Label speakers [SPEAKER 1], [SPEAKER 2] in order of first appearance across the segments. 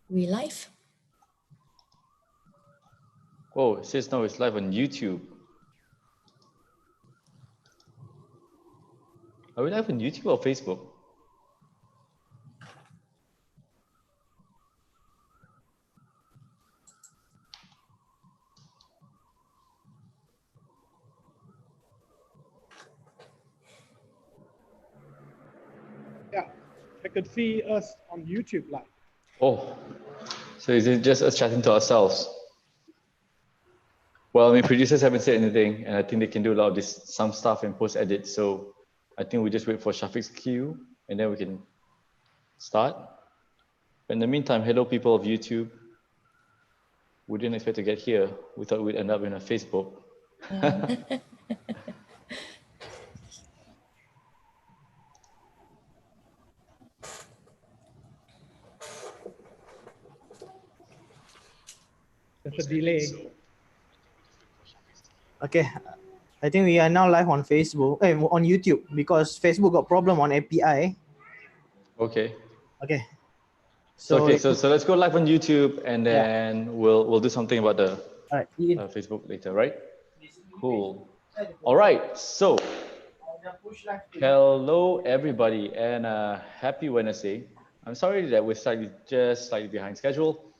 [SPEAKER 1] We live?
[SPEAKER 2] Oh, it says now it's live on YouTube. Are we live on YouTube or Facebook?
[SPEAKER 3] Yeah, I could see us on YouTube live.
[SPEAKER 2] Oh, so is it just us chatting to ourselves? Well, I mean, producers haven't said anything, and I think they can do a lot of this, some stuff in post-edit. So I think we just wait for Shafiq's cue, and then we can start. But in the meantime, hello, people of YouTube. We didn't expect to get here. We thought we'd end up in a Facebook.
[SPEAKER 3] There's a delay.
[SPEAKER 4] Okay, I think we are now live on Facebook, on YouTube, because Facebook got problem on API.
[SPEAKER 2] Okay.
[SPEAKER 4] Okay.
[SPEAKER 2] So let's go live on YouTube, and then we'll do something about the Facebook later, right? Cool. All right. So hello everybody, and happy Wednesday. I'm sorry that we're slightly behind schedule.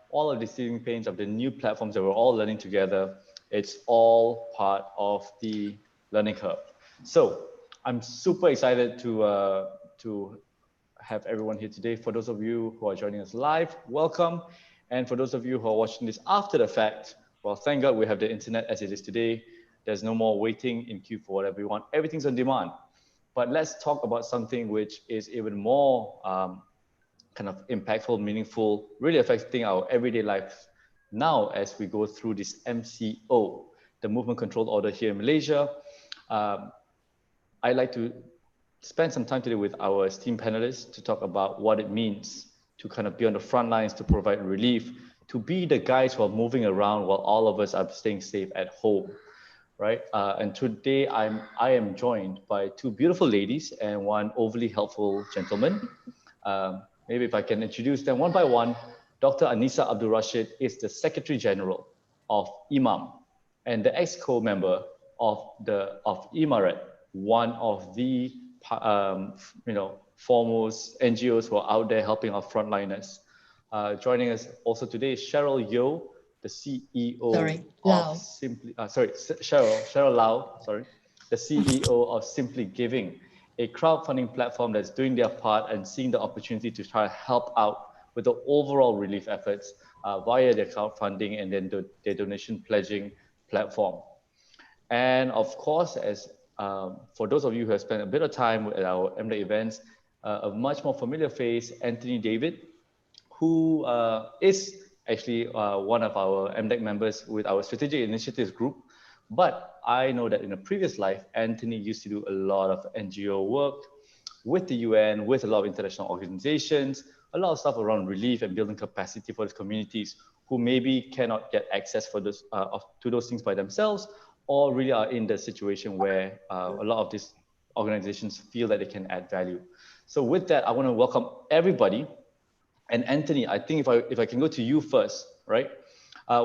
[SPEAKER 2] All of the teething pains of the new platforms that we're all learning together, it's all part of the learning curve. So I'm super excited to have everyone here today. For those of you who are joining us live, welcome. And for those of you who are watching this after the fact, well, thank God we have the internet as it is today. There's no more waiting in queue for whatever you want. Everything's on demand. But let's talk about something which is even more kind of impactful, meaningful, really affecting our everyday life now as we go through this MCO, the Movement Control Order here in Malaysia. I'd like to spend some time today with our esteemed panelists to talk about what it means to kind of be on the front lines, to provide relief, to be the guys who are moving around while all of us are staying safe at home, right? And today I am joined by two beautiful ladies and one overly helpful gentleman. Maybe if I can introduce them one by one. Dr. Anissa Abdul Rashid is the Secretary General of IMAM and the ex-co member of IMARET, one of the foremost NGOs who are out there helping our frontliners. Joining us also today is Cheryl Yeo, the CEO of Cheryl Lau, the CEO of Simply Giving, a crowdfunding platform that's doing their part and seeing the opportunity to try to help out with the overall relief efforts via their crowdfunding and then their donation pledging platform. And of course, as for those of you who have spent a bit of time at our MDEC events, a much more familiar face, Anthony David, who is actually one of our MDEC members with our Strategic Initiatives Group. But I know that in a previous life, Anthony used to do a lot of NGO work with the UN, with a lot of international organizations, a lot of stuff around relief and building capacity for these communities who maybe cannot get access for those, to those things by themselves, or really are in the situation where a lot of these organizations feel that they can add value. So with that, I want to welcome everybody. And Anthony, I think if I can go to you first, right?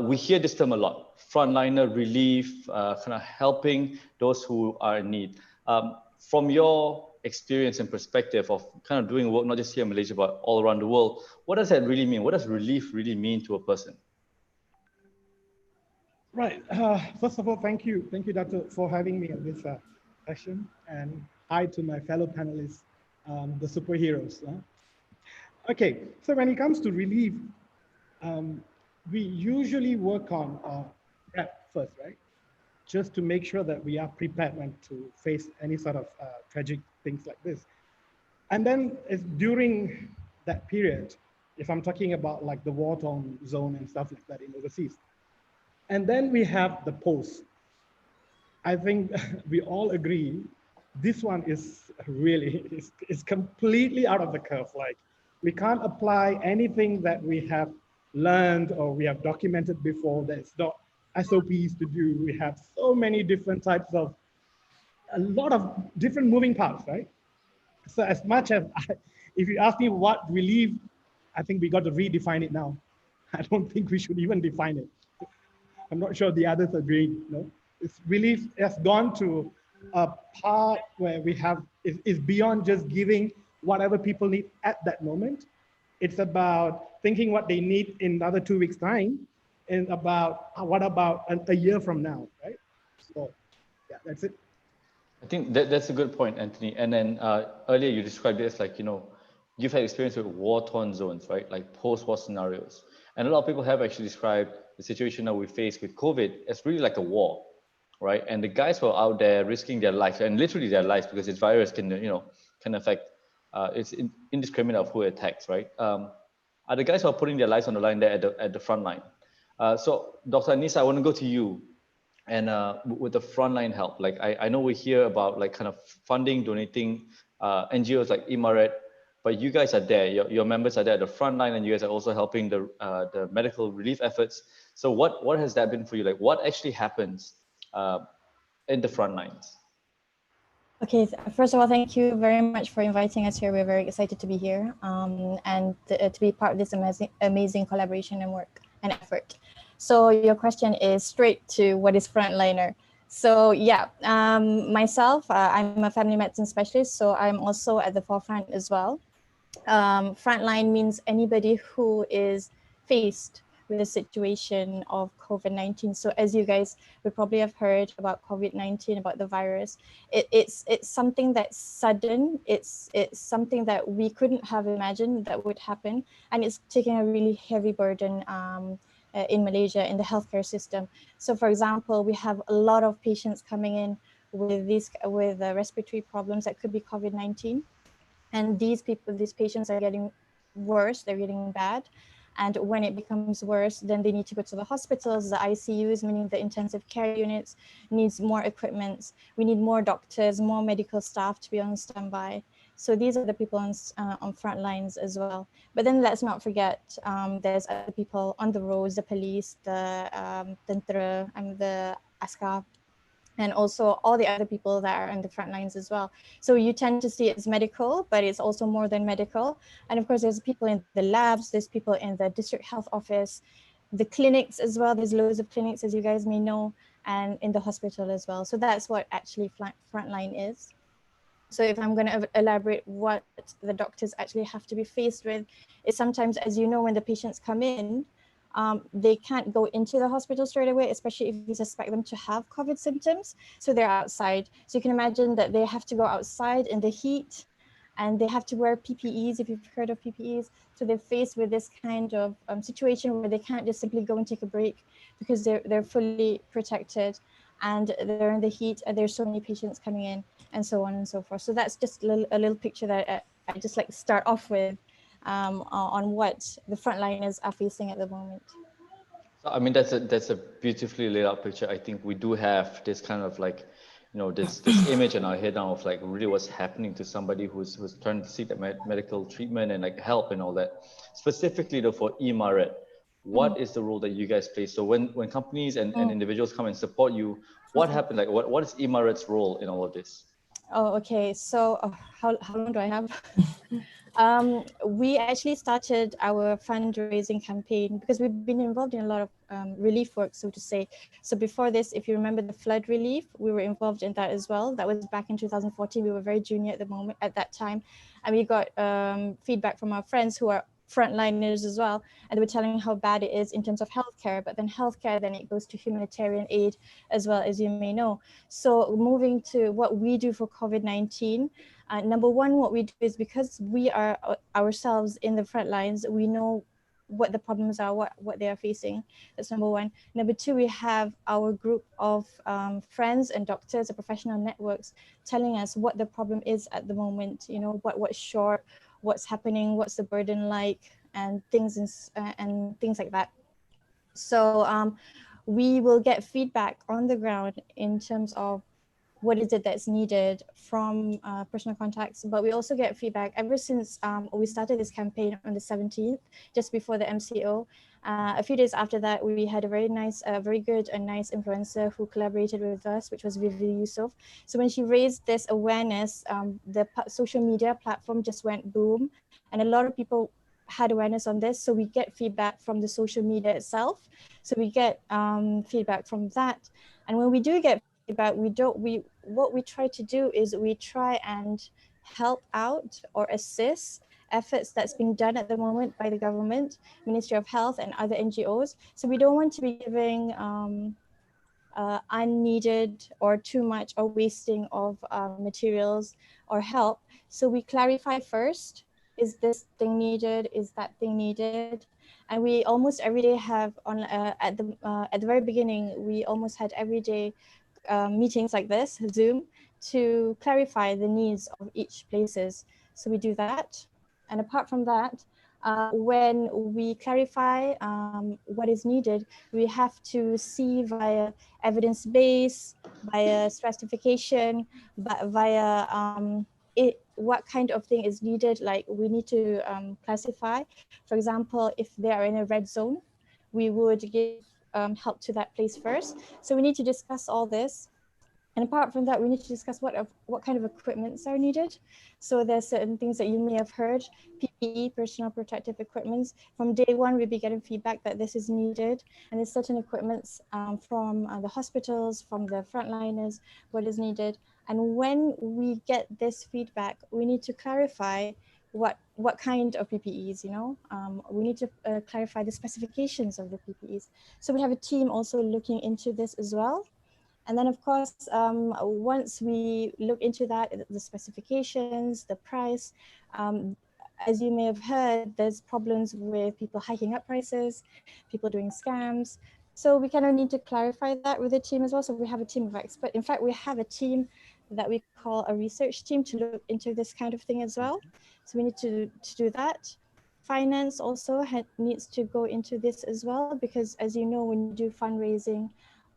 [SPEAKER 2] We hear this term a lot, frontliner relief, kind of helping those who are in need. From your experience and perspective of kind of doing work, not just here in Malaysia, but all around the world, what does that really mean? What does relief really mean to a person?
[SPEAKER 3] Right. First of all, thank you, Doctor, for having me at this session, and hi to my fellow panelists, the superheroes. Okay, so when it comes to relief, we usually work on prep first, right? Just to make sure that we are prepared when to face any sort of tragic things like this. And then it's during that period, if I'm talking about like the war-torn zone and stuff like that in overseas. And then we have the post. I think we all agree, this one is really, is completely out of the curve. Like, we can't apply anything that we have learned or we have documented before that's not SOPs to do. We have so many different types of, a lot of different moving parts, right? So as much as, if you ask me what relief I think we got to redefine it now. I don't think we should even define it. I'm not sure the others agree. No, it's really has gone to a part where we have is beyond just giving whatever people need at that moment. It's about thinking what they need in another 2 weeks' time, and about what about a year from now, right? So, yeah, that's it.
[SPEAKER 2] I think that's a good point, Anthony. And then earlier you described it as like, you've had experience with war-torn zones, right? Like post-war scenarios. And a lot of people have actually described the situation that we face with COVID as really like a war, right? And the guys were out there risking their lives, and literally their lives, because this virus can affect, it's indiscriminate of who it attacks, right? Are the guys who are putting their lives on the line there at the front line. So Dr. Anissa, I want to go to you. And with the frontline help, like I know we hear about like kind of funding, donating, NGOs like Imaret, but you guys are there, your members are there at the front line, and you guys are also helping the medical relief efforts. So what has that been for you? Like what actually happens in the front lines?
[SPEAKER 1] Okay, first of all, thank you very much for inviting us here. We're very excited to be here and to be part of this amazing collaboration and work and effort. So your question is straight to what is frontliner. So yeah, myself, I'm a family medicine specialist, so I'm also at the forefront as well. Frontline means anybody who is faced with the situation of COVID-19. So as you guys would probably have heard about COVID-19, about the virus, it's something that's sudden. It's something that we couldn't have imagined that would happen, and it's taking a really heavy burden in Malaysia in the healthcare system. So for example, we have a lot of patients coming in with respiratory problems that could be COVID-19. And these patients are getting worse, they're getting bad. And when it becomes worse, then they need to go to the hospitals, the ICUs, meaning the intensive care units, needs more equipment. We need more doctors, more medical staff to be on standby. So these are the people on front lines as well. But then let's not forget, there's other people on the roads, the police, the tentera, and the askar, and also all the other people that are on the front lines as well. So you tend to see it's medical, but it's also more than medical. And of course, there's people in the labs, there's people in the district health office, the clinics as well. There's loads of clinics, as you guys may know, and in the hospital as well. So that's what actually frontline is. So if I'm going to elaborate what the doctors actually have to be faced with, is sometimes, as you know, when the patients come in, they can't go into the hospital straight away, especially if you suspect them to have COVID symptoms. So they're outside. So you can imagine that they have to go outside in the heat, and they have to wear PPEs, if you've heard of PPEs. So they're faced with this kind of situation where they can't just simply go and take a break because they're fully protected, and they're in the heat, and there's so many patients coming in, and so on and so forth. So that's just a little picture that I just like to start off with on what the frontliners are facing at the moment.
[SPEAKER 2] So, I mean, that's a beautifully laid out picture. I think we do have this kind of like, this image in our head now of like really what's happening to somebody who's trying to seek that medical treatment and like help and all that. Specifically though for Imaret, what is the role that you guys play? So when companies and individuals come and support you, what happened? Like what is Imaret's role in all of this?
[SPEAKER 1] Oh, okay. So how long do I have? We actually started our fundraising campaign because we've been involved in a lot of relief work, so to say. So before this, if you remember the flood relief, we were involved in that as well. That was back in 2014. We were very junior at that time. And we got feedback from our friends who are frontliners as well, and they were telling how bad it is in terms of healthcare, but then healthcare, then it goes to humanitarian aid as well, as you may know. So moving to what we do for COVID-19, number one, what we do is because we are ourselves in the front lines, we know what the problems are, what they are facing. That's number one. Number two, we have our group of friends and doctors and professional networks telling us what the problem is at the moment, what's short, what's happening, what's the burden like, and things like that. So we will get feedback on the ground in terms of what is it that's needed from personal contacts, but we also get feedback ever since we started this campaign on the 17th, just before the MCO. A few days after that, we had a very good and nice influencer who collaborated with us, which was Vivi Yusuf. So when she raised this awareness, the social media platform just went boom, and a lot of people had awareness on this. So we get feedback from the social media itself. So we get feedback from that. And when we do get feedback, what we try to do is we try and help out or assist efforts that's being done at the moment by the government, Ministry of Health and other NGOs. So we don't want to be giving unneeded or too much or wasting of materials or help. So we clarify first, is this thing needed? Is that thing needed? And we almost every day have on at the very beginning, we almost had every day meetings like this, Zoom, to clarify the needs of each places. So we do that. And apart from that, when we clarify what is needed, we have to see via evidence-based, via stratification, but via what kind of thing is needed. Like we need to classify, for example, if they are in a red zone, we would give help to that place first. So we need to discuss all this. And apart from that, we need to discuss what kind of equipments are needed. So there's certain things that you may have heard, PPE, personal protective equipments. From day one, we'll be getting feedback that this is needed. And there's certain equipments from the hospitals, from the frontliners, what is needed. And when we get this feedback, we need to clarify what kind of PPEs, we need to clarify the specifications of the PPEs. So we have a team also looking into this as well. And then, of course, once we look into that, the specifications, the price, as you may have heard, there's problems with people hiking up prices, people doing scams. So we kind of need to clarify that with the team as well. So we have a team of experts. In fact, we have a team that we call a research team to look into this kind of thing as well. So we need to do that. Finance also needs to go into this as well, because as you know, when you do fundraising,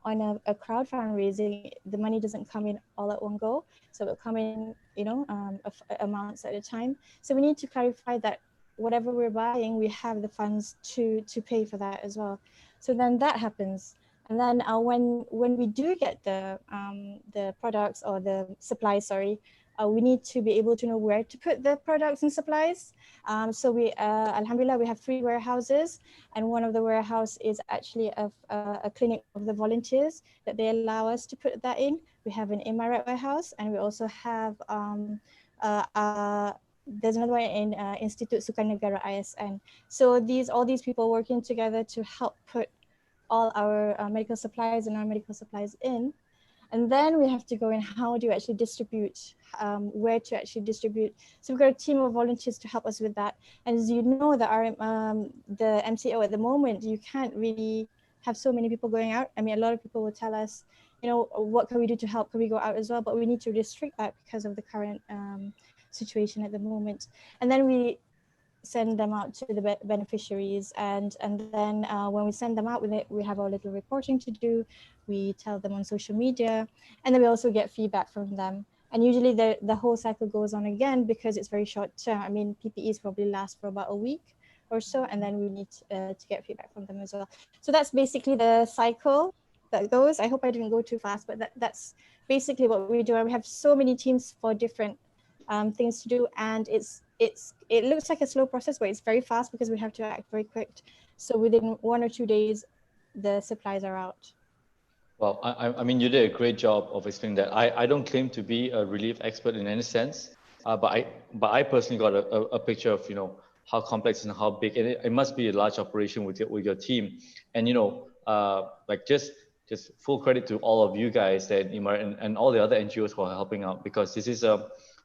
[SPEAKER 1] on a crowd fundraising, the money doesn't come in all at one go. So it'll come in, amounts at a time. So we need to clarify that whatever we're buying, we have the funds to pay for that as well. So then that happens. And then when we do get the products or the supplies, we need to be able to know where to put the products and supplies. So we, Alhamdulillah, we have 3 warehouses, and one of the warehouse is actually a clinic of the volunteers that they allow us to put that in. We have an Emirat warehouse, and we also have, there's another one in Institute Sukarnegara ISN. So all these people working together to help put all our medical supplies and our medical supplies in. And then we have to go in, how do you actually distribute, where to actually distribute. So we've got a team of volunteers to help us with that. And as you know, the MCO at the moment, you can't really have so many people going out. I mean, a lot of people will tell us, what can we do to help? Can we go out as well? But we need to restrict that because of the current situation at the moment. And then we send them out to the beneficiaries, and then when we send them out with it, we have our little reporting to do. We tell them on social media, and then we also get feedback from them. And usually the whole cycle goes on again, because it's very short term. I mean, PPEs probably last for about a week or so, and then we need to get feedback from them as well. So that's basically the cycle that goes. I hope I didn't go too fast, but that's basically what we do. And we have so many teams for different things to do, and it looks like a slow process, but it's very fast because we have to act very quick. So within 1 or 2 days, the supplies are out.
[SPEAKER 2] Well, I mean, you did a great job of explaining that. I don't claim to be a relief expert in any sense, but I personally got a picture of how complex and how big, and it must be a large operation with your team. And like just full credit to all of you guys and all the other NGOs who are helping out, because this is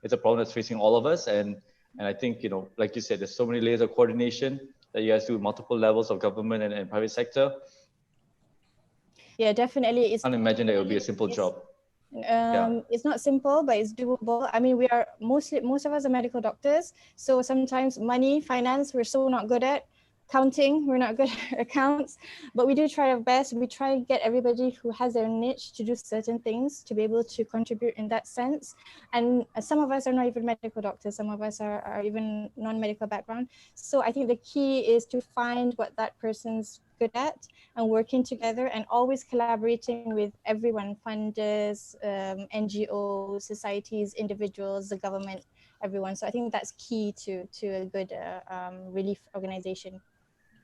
[SPEAKER 2] it's a problem that's facing all of us. And I think, like you said, there's so many layers of coordination that you guys do with multiple levels of government and private sector.
[SPEAKER 1] Yeah, definitely.
[SPEAKER 2] I can't imagine that it would be a simple job.
[SPEAKER 1] It's not simple, but it's doable. I mean, most of us are medical doctors. So sometimes money, finance, we're so not good at. Counting, we're not good at accounts, but we do try our best. We try to get everybody who has their niche to do certain things to be able to contribute in that sense. And some of us are not even medical doctors. Some of us are even non-medical background. So I think the key is to find what that person's good at and working together and always collaborating with everyone, funders, NGOs, societies, individuals, the government, everyone. So I think that's key to a good relief organization.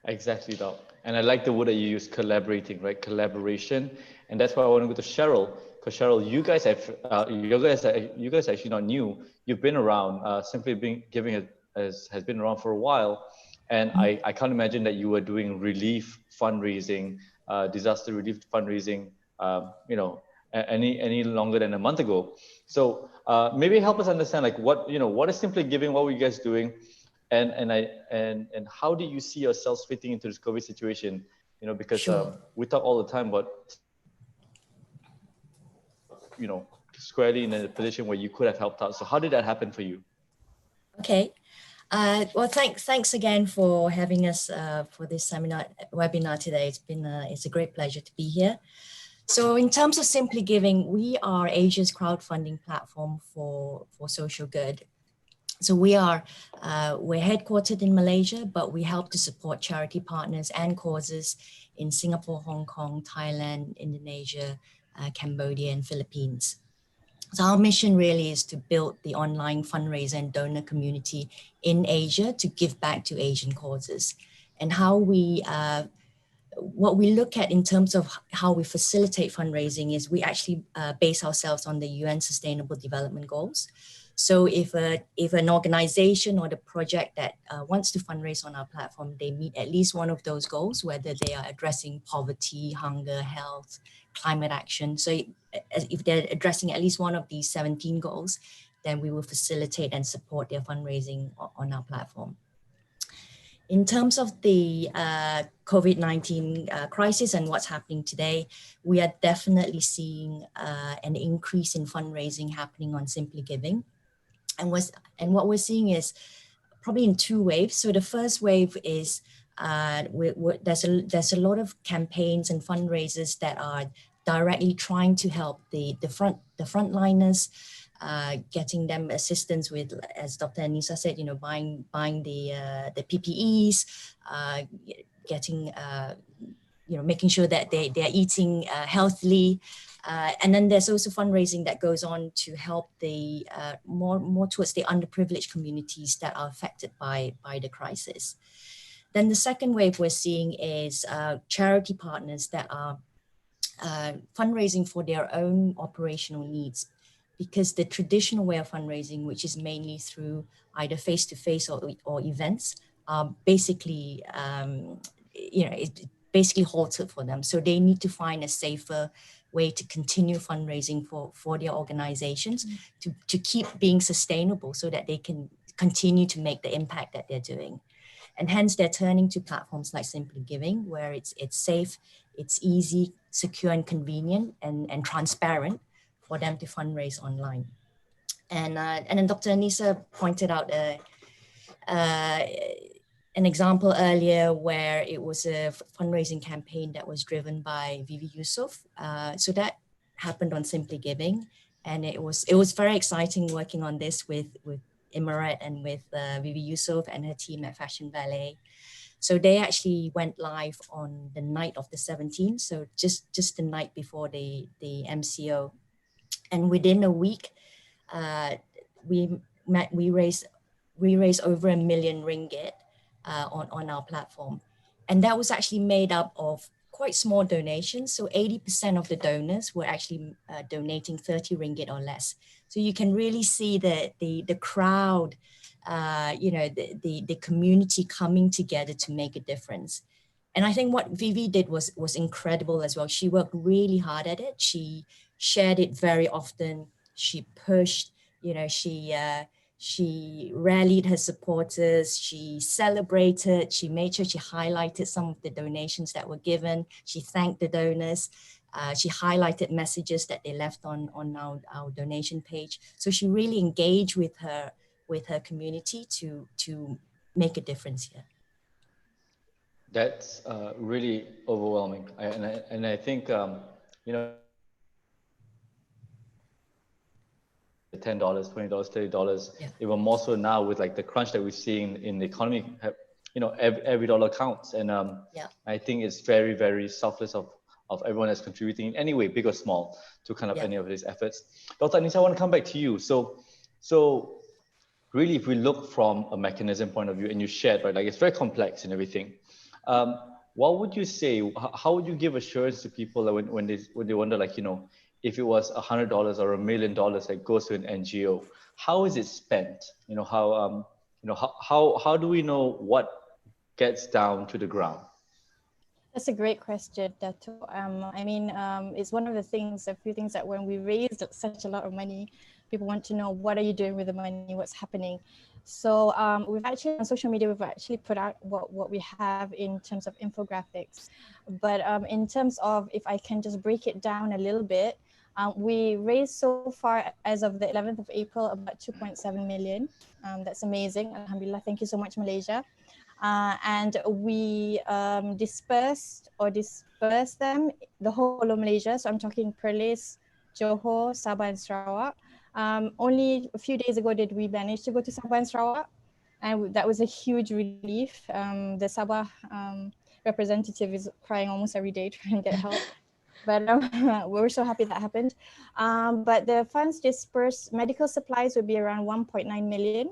[SPEAKER 2] Exactly that. And I like the word that you use, collaborating, right? Collaboration. And that's why I want to go to Cheryl, because Cheryl, you guys are actually not new. You've been around, simply being giving it has been around for a while. And I can't imagine that you were doing relief fundraising, disaster relief fundraising, any longer than a month ago. So maybe help us understand, like, what is Simply Giving? What were you guys doing? And how do you see yourselves fitting into this COVID situation? Because
[SPEAKER 5] Sure.
[SPEAKER 2] we talk all the time about, squarely in a position where you could have helped out. So how did that happen for you?
[SPEAKER 5] Okay. Well, thanks again for having us for this webinar today. It's a great pleasure to be here. So in terms of Simply Giving, we are Asia's crowdfunding platform for social good. So we're headquartered in Malaysia, but we help to support charity partners and causes in Singapore, Hong Kong, Thailand, Indonesia, Cambodia, and Philippines. So our mission really is to build the online fundraiser and donor community in Asia to give back to Asian causes. And what we look at in terms of how we facilitate fundraising is we actually base ourselves on the UN Sustainable Development Goals. So if an organization or the project that wants to fundraise on our platform, they meet at least one of those goals, whether they are addressing poverty, hunger, health, climate action. So if they're addressing at least one of these 17 goals, then we will facilitate and support their fundraising on our platform. In terms of the COVID-19 crisis and what's happening today, we are definitely seeing an increase in fundraising happening on Simply Giving. And what we're seeing is probably in two waves. So the first wave is there's a lot of campaigns and fundraisers that are directly trying to help the frontliners, getting them assistance with, as Dr. Anissa said, buying the PPEs, getting making sure that they are eating healthily. And then there's also fundraising that goes on to help the more towards the underprivileged communities that are affected by the crisis. Then the second wave we're seeing is charity partners that are fundraising for their own operational needs, because the traditional way of fundraising, which is mainly through either face-to-face or events, basically, it basically halted for them. So they need to find a safer way to continue fundraising for their organizations to keep being sustainable so that they can continue to make the impact that they're doing. And hence they're turning to platforms like Simply Giving, where it's safe, it's easy, secure and convenient and transparent for them to fundraise online. And then Dr. Anissa pointed out an example earlier where it was a fundraising campaign that was driven by Vivi Yusuf. So that happened on Simply Giving, and it was very exciting working on this with Imaret and with Vivi Yusuf and her team at Fashion Ballet. So they actually went live on the night of the 17th, so just the night before the MCO, and within a week, we raised over ringgit 1 million on our platform, and that was actually made up of quite small donations. So 80% of the donors were actually donating 30 ringgit or less. So you can really see the crowd, the community coming together to make a difference. And I think what Vivi did was incredible as well. She worked really hard at it. She shared it very often. She pushed, she rallied her supporters, she celebrated, she made sure she highlighted some of the donations that were given. She thanked the donors. She highlighted messages that they left on our donation page. So she really engaged with her community to make a difference here.
[SPEAKER 2] That's really overwhelming. And I think, $10, $20, $30, yeah. Even more so now with like the crunch that we're seeing in the economy, every dollar counts. And yeah. I think it's very, very selfless of everyone that's contributing in any way, big or small, to kind of any of these efforts. Dr. Anissa, I want to come back to you. So really, if we look from a mechanism point of view, and you shared, right, like it's very complex and everything. What would you say? How would you give assurance to people that when they wonder, like, you know, if it was $100 or $1 million that goes to an NGO, how is it spent? You know, how do we know what gets down to the ground?
[SPEAKER 1] That's a great question, Dato. I mean, it's one of the things, a few things that when we raised such a lot of money, people want to know, what are you doing with the money? What's happening? So we've actually, on social media, we've actually put out what we have in terms of infographics. But in terms of, if I can just break it down a little bit, we raised so far, as of the 11th of April, about 2.7 million. That's amazing. Alhamdulillah. Thank you so much, Malaysia. And we dispersed them the whole of Malaysia. So I'm talking Perlis, Johor, Sabah and Sarawak. Only a few days ago did we manage to go to Sabah and Sarawak, and that was a huge relief. The Sabah representative is crying almost every day trying to get help. But we're so happy that happened. But the funds dispersed, medical supplies would be around 1.9 million.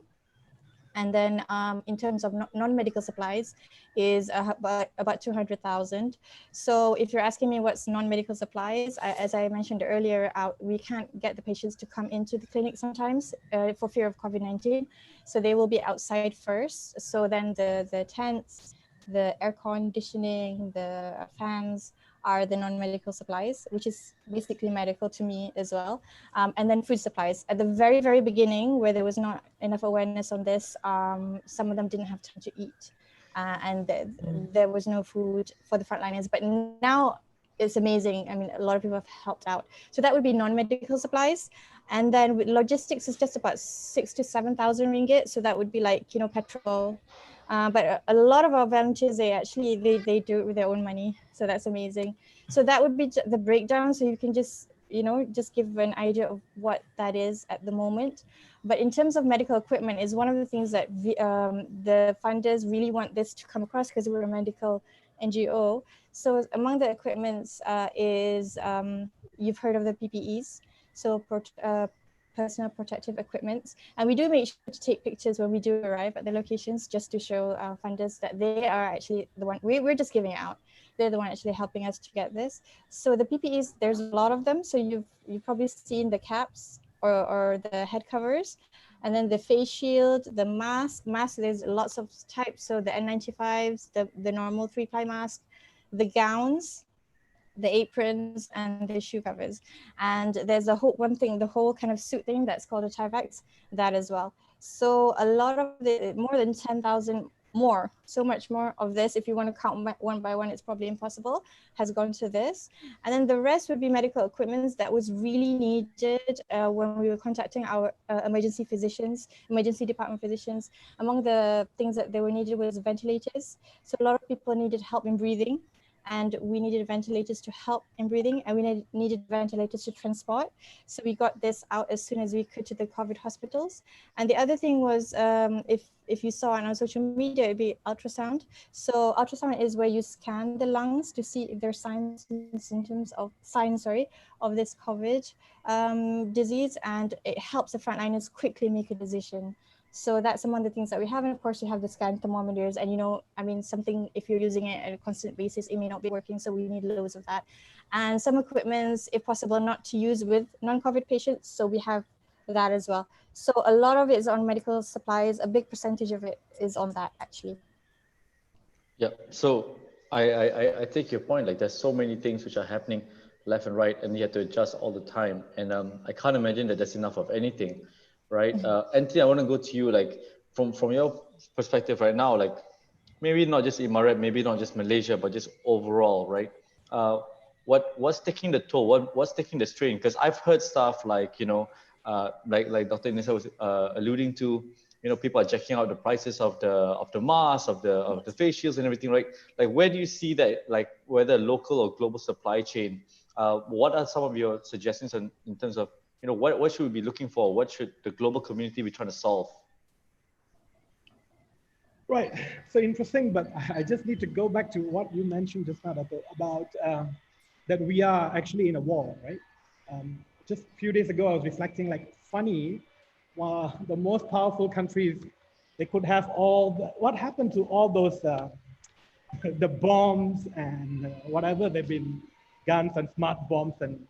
[SPEAKER 1] And then in terms of non-medical supplies is about 200,000. So if you're asking me what's non-medical supplies, as I mentioned earlier, we can't get the patients to come into the clinic sometimes for fear of COVID-19. So they will be outside first. So then the tents, the air conditioning, the fans are the non-medical supplies, which is basically medical to me as well. And then food supplies. At the very, very beginning, where there was not enough awareness on this, some of them didn't have time to eat. And there was no food for the frontliners. But now it's amazing. I mean, a lot of people have helped out. So that would be non-medical supplies. And then with logistics is just about 6,000 to 7,000 ringgit. So that would be like, you know, petrol. But a lot of our volunteers, they do it with their own money. So that's amazing. So that would be the breakdown. So you can just, you know, just give an idea of what that is at the moment. But in terms of medical equipment is one of the things that the funders really want this to come across, because we're a medical NGO. So among the equipments is, you've heard of the PPEs. So personal protective equipment. And we do make sure to take pictures when we do arrive at the locations, just to show our funders that they are actually the one, we're just giving it out. They're the one actually helping us to get this. So the PPEs, there's a lot of them. So you've probably seen the caps or the head covers, and then the face shield, the mask, there's lots of types. So the N95s, the normal 3-ply mask, the gowns, the aprons and the shoe covers. And there's the whole kind of suit thing that's called a Tyvax, that as well. So a lot of more than 10,000 more, so much more of this, if you want to count one by one, it's probably impossible, has gone to this. And then the rest would be medical equipment that was really needed when we were contacting our emergency department physicians. Among the things that they were needed was ventilators. So a lot of people needed help in breathing, and we needed ventilators to help in breathing, and we needed ventilators to transport. So we got this out as soon as we could to the COVID hospitals. And the other thing was, if you saw on our social media, it'd be ultrasound. So ultrasound is where you scan the lungs to see if there's signs and symptoms of this COVID disease, and it helps the frontliners quickly make a decision. So that's among the things that we have. And of course, you have the scan thermometers, and, you know, I mean, something, if you're using it at a constant basis, it may not be working. So we need loads of that. And some equipments, if possible, not to use with non-COVID patients. So we have that as well. So a lot of it is on medical supplies. A big percentage of it is on that, actually.
[SPEAKER 2] Yeah. So I take your point. Like, there's so many things which are happening left and right, and you have to adjust all the time. And I can't imagine that there's enough of anything. Right. Anthony, I want to go to you, like, from your perspective right now, like, maybe not just Emirat, maybe not just Malaysia, but just overall, right? What's taking the toll? What's taking the strain? Because I've heard stuff like, you know, like Dr. Nisa was alluding to, you know, people are checking out the prices of the masks, of the face shields and everything, right? Like, where do you see that, like, whether local or global supply chain? What are some of your suggestions in terms of, you know, what should we be looking for? What should the global community be trying to solve?
[SPEAKER 3] Right. So interesting, but I just need to go back to what you mentioned just now about that we are actually in a war, right? Just a few days ago, I was reflecting, like, funny the most powerful countries, they could have what happened to all those, the bombs and whatever they've been, guns and smart bombs and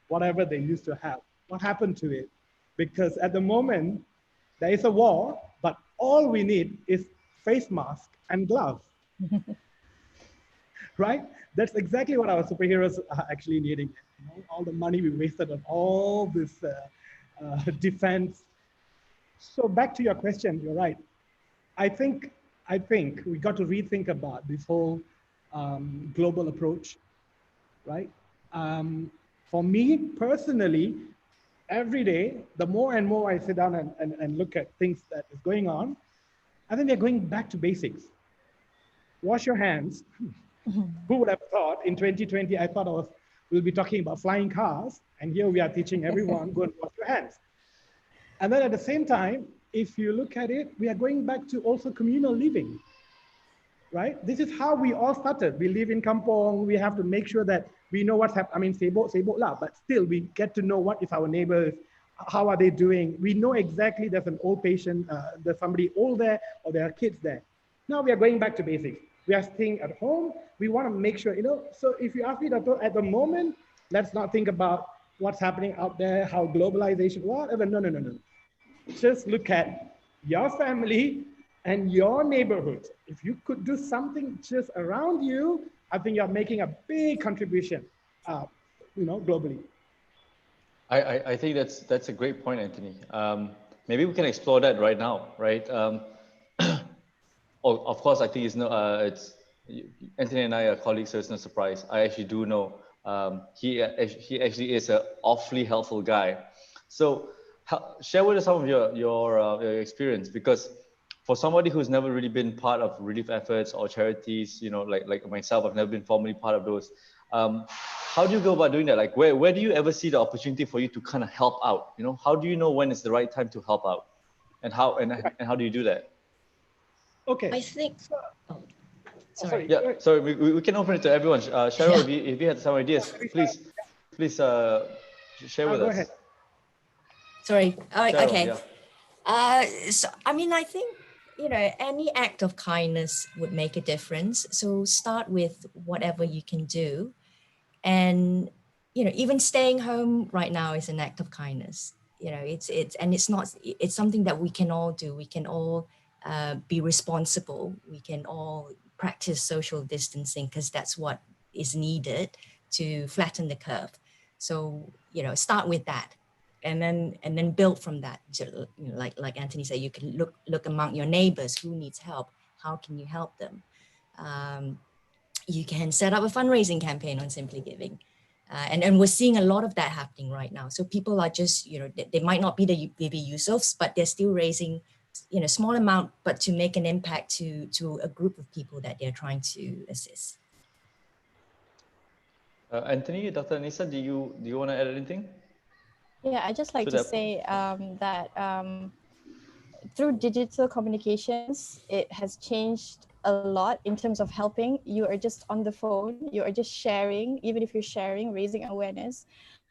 [SPEAKER 3] whatever they used to have. What happened to it? Because at the moment, there is a war, but all we need is face mask and gloves. Right? That's exactly what our superheroes are actually needing. You know, all the money we wasted on all this defense. So back to your question, you're right. I think we got to rethink about this whole global approach, right? For me personally, every day, the more and more I sit down and look at things that is going on, I think we're going back to basics. Wash your hands. Who would have thought in 2020, I thought we'll be talking about flying cars, and here we are teaching everyone, go and wash your hands. And then at the same time, if you look at it, we are going back to also communal living, right? This is how we all started. We live in kampong, we have to make sure that we know what's happening. I mean, sibuk lah, but still we get to know what is our neighbors, how are they doing? We know exactly there's an old patient, there's somebody old there, or there are kids there. Now we are going back to basics. We are staying at home. We want to make sure, you know, so if you ask me, Dato', at the moment, let's not think about what's happening out there, how globalization, whatever, no. Just look at your family and your neighborhood. If you could do something just around you, I think you're making a big contribution, you know, globally.
[SPEAKER 2] I think that's a great point, Anthony. Maybe we can explore that right now, right? Oh, of course, I think it's Anthony and I are colleagues, so it's no surprise. I actually do know he actually is an awfully helpful guy. So share with us some of your experience, because for somebody who's never really been part of relief efforts or charities, you know, like myself, I've never been formally part of those. How do you go about doing that? Like, where do you ever see the opportunity for you to kind of help out? You know, how do you know when it's the right time to help out, and how do you do that?
[SPEAKER 3] Okay.
[SPEAKER 5] I think. Oh, sorry.
[SPEAKER 2] Yeah, sorry. We can open it to everyone. Cheryl, if you had some ideas, please share with us.
[SPEAKER 3] Go ahead.
[SPEAKER 5] Sorry.
[SPEAKER 2] Cheryl,
[SPEAKER 5] okay.
[SPEAKER 2] Yeah.
[SPEAKER 5] So I mean, I think, you know, any act of kindness would make a difference. So start with whatever you can do, and you know, even staying home right now is an act of kindness. You know, it's something that we can all do. We can all be responsible. We can all practice social distancing, because that's what is needed to flatten the curve. So, you know, start with that, and then build from that. You know, like Anthony said, you can look among your neighbors who needs help. How can you help them? You can set up a fundraising campaign on Simply Giving. And we're seeing a lot of that happening right now. So people are just, you know, they might not be the baby Yusufs, but they're still raising, you know, small amount, but to make an impact to a group of people that they're trying to assist.
[SPEAKER 2] Anthony, Dr. Anissa, do you want to add anything?
[SPEAKER 1] Yeah, I just like to say that through digital communications, it has changed a lot in terms of helping. You are just on the phone, you are just sharing, even if you're sharing, raising awareness.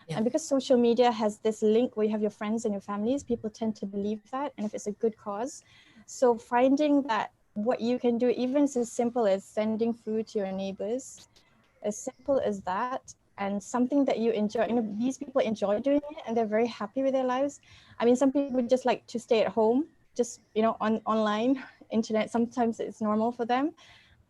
[SPEAKER 1] Yeah. And because social media has this link where you have your friends and your families, people tend to believe that, and if it's a good cause. So finding that what you can do, even as simple as sending food to your neighbors, as simple as that, and something that you enjoy. You know, these people enjoy doing it and they're very happy with their lives. I mean, some people would just like to stay at home, just, you know, online, internet, sometimes it's normal for them,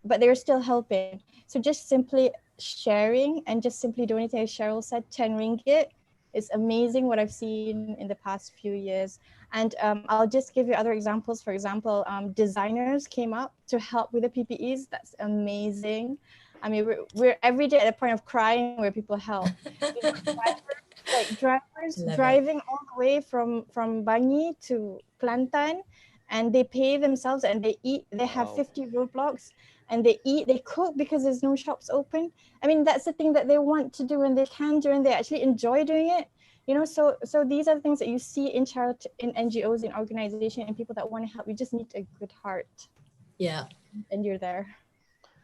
[SPEAKER 1] but they're still helping. So just simply sharing and just simply donating, as Cheryl said, 10 ringgit is amazing what I've seen in the past few years. And I'll just give you other examples. For example, designers came up to help with the PPEs. That's amazing. I mean, we're every day at a point of crying where people help. Drivers driving all the way from Bangi to Kelantan, and they pay themselves and they eat. They have 50 roadblocks and they eat, they cook because there's no shops open. I mean, that's the thing that they want to do and they can do and they actually enjoy doing it. You know, so these are the things that you see in charity, in NGOs, in organizations, and people that want to help. You just need a good heart.
[SPEAKER 5] Yeah.
[SPEAKER 1] And you're there.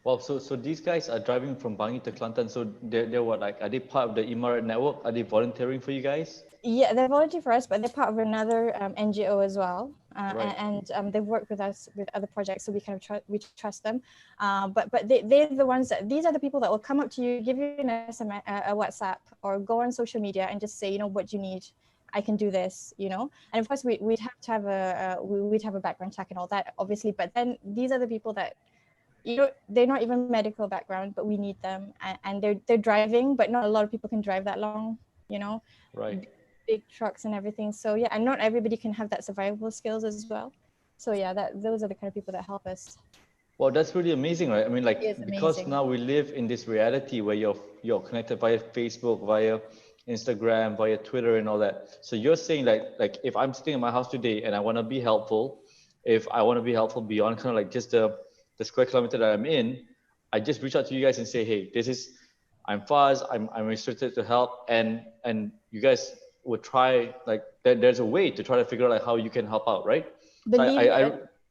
[SPEAKER 2] Wow, so these guys are driving from Bangi to Kelantan. So they're what, like, are they part of the Emaret network? Are they volunteering for you guys?
[SPEAKER 1] Yeah, they're volunteering for us, but they're part of another NGO as well,
[SPEAKER 2] Right.
[SPEAKER 1] and they work with us with other projects, so we kind of we trust them. But they're the ones that, these are the people that will come up to you, give you an SMS, a WhatsApp, or go on social media and just say, you know, what you need, I can do this, you know. And of course, we'd have to have we'd have a background check and all that, obviously. But then these are the people that, you know, they're not even medical background, but we need them, and they're driving, but not a lot of people can drive that long, you know.
[SPEAKER 2] Right.
[SPEAKER 1] Big trucks and everything. So yeah, and not everybody can have that survival skills as well. So yeah, those are the kind of people that help us.
[SPEAKER 2] Well, that's really amazing, right? I mean, like,
[SPEAKER 1] It's
[SPEAKER 2] because
[SPEAKER 1] amazing.
[SPEAKER 2] now we live in this reality where you're connected via Facebook, via Instagram, via Twitter, and all that. So you're saying like if I'm sitting in my house today and I want to be helpful, if I want to be helpful beyond kind of like just the square kilometer that I'm in, I just reach out to you guys and say, hey, I'm Faz, I'm restricted to help, and you guys would try, like, there's a way to try to figure out like how you can help out, right?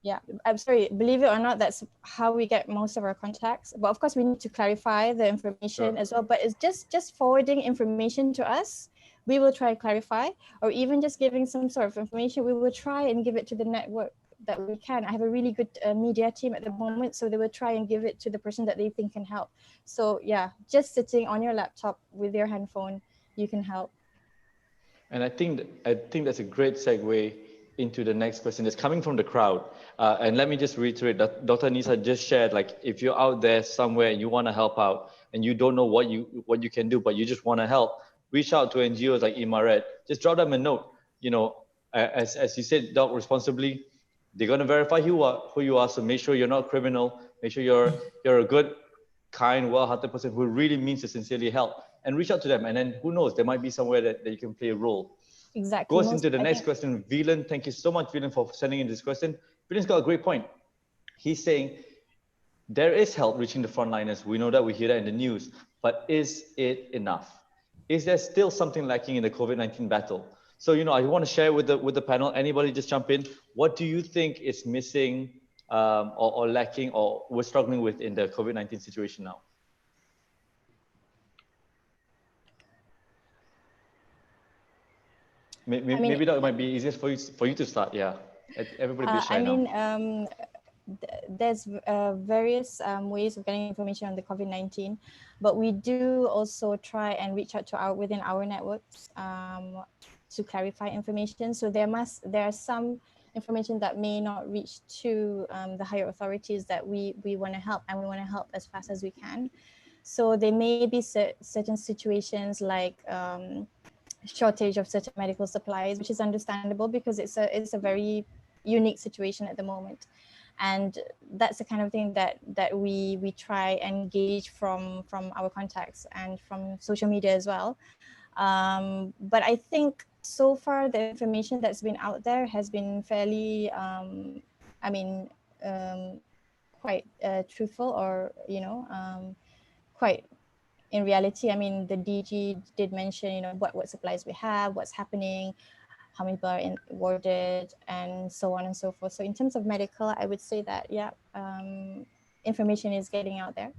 [SPEAKER 1] Yeah, I'm sorry, believe it or not, that's how we get most of our contacts. But of course we need to clarify the information as well, but it's just forwarding information to us. We will try to clarify, or even just giving some sort of information, we will try and give it to the network that we can. I have a really good media team at the moment, so they will try and give it to the person that they think can help. So yeah, just sitting on your laptop with your handphone, you can help.
[SPEAKER 2] And I think that's a great segue into the next question that's coming from the crowd. And let me just reiterate that Dr. Nisa just shared, like, if you're out there somewhere and you want to help out and you don't know what you can do, but you just want to help, reach out to NGOs like Emaret. Just drop them a note. You know, as you said, Doc, responsibly, they're going to verify who you are. So make sure you're not a criminal. Make sure you're a good, kind, well-hearted person who really means to sincerely help, and reach out to them. And then who knows, there might be somewhere that you can play a role.
[SPEAKER 1] Exactly.
[SPEAKER 2] Goes into the next question. Velan, thank you so much, Velan, for sending in this question. Velan's got a great point. He's saying there is help reaching the frontliners. We know that, we hear that in the news, but is it enough? Is there still something lacking in the COVID-19 battle? So, you know, I want to share with the panel. Anybody just jump in. What do you think is missing or lacking, or we're struggling with in the COVID-19 situation now? Maybe that might be easiest for you to start. Yeah, everybody be shy now.
[SPEAKER 1] There's various ways of getting information on the COVID-19, but we do also try and reach out to within our networks to clarify information. So there are some information that may not reach to the higher authorities that we want to help, and we want to help as fast as we can. So there may be certain situations like shortage of certain medical supplies, which is understandable because it's a very unique situation at the moment. And that's the kind of thing that we try and gauge from our contacts and from social media as well. But I think so far the information that's been out there has been fairly, quite truthful, or, you know, quite in reality. I mean, the DG did mention, you know, what supplies we have, what's happening, how many people are warded, and so on and so forth. So in terms of medical, I would say that, yeah, information is getting out there.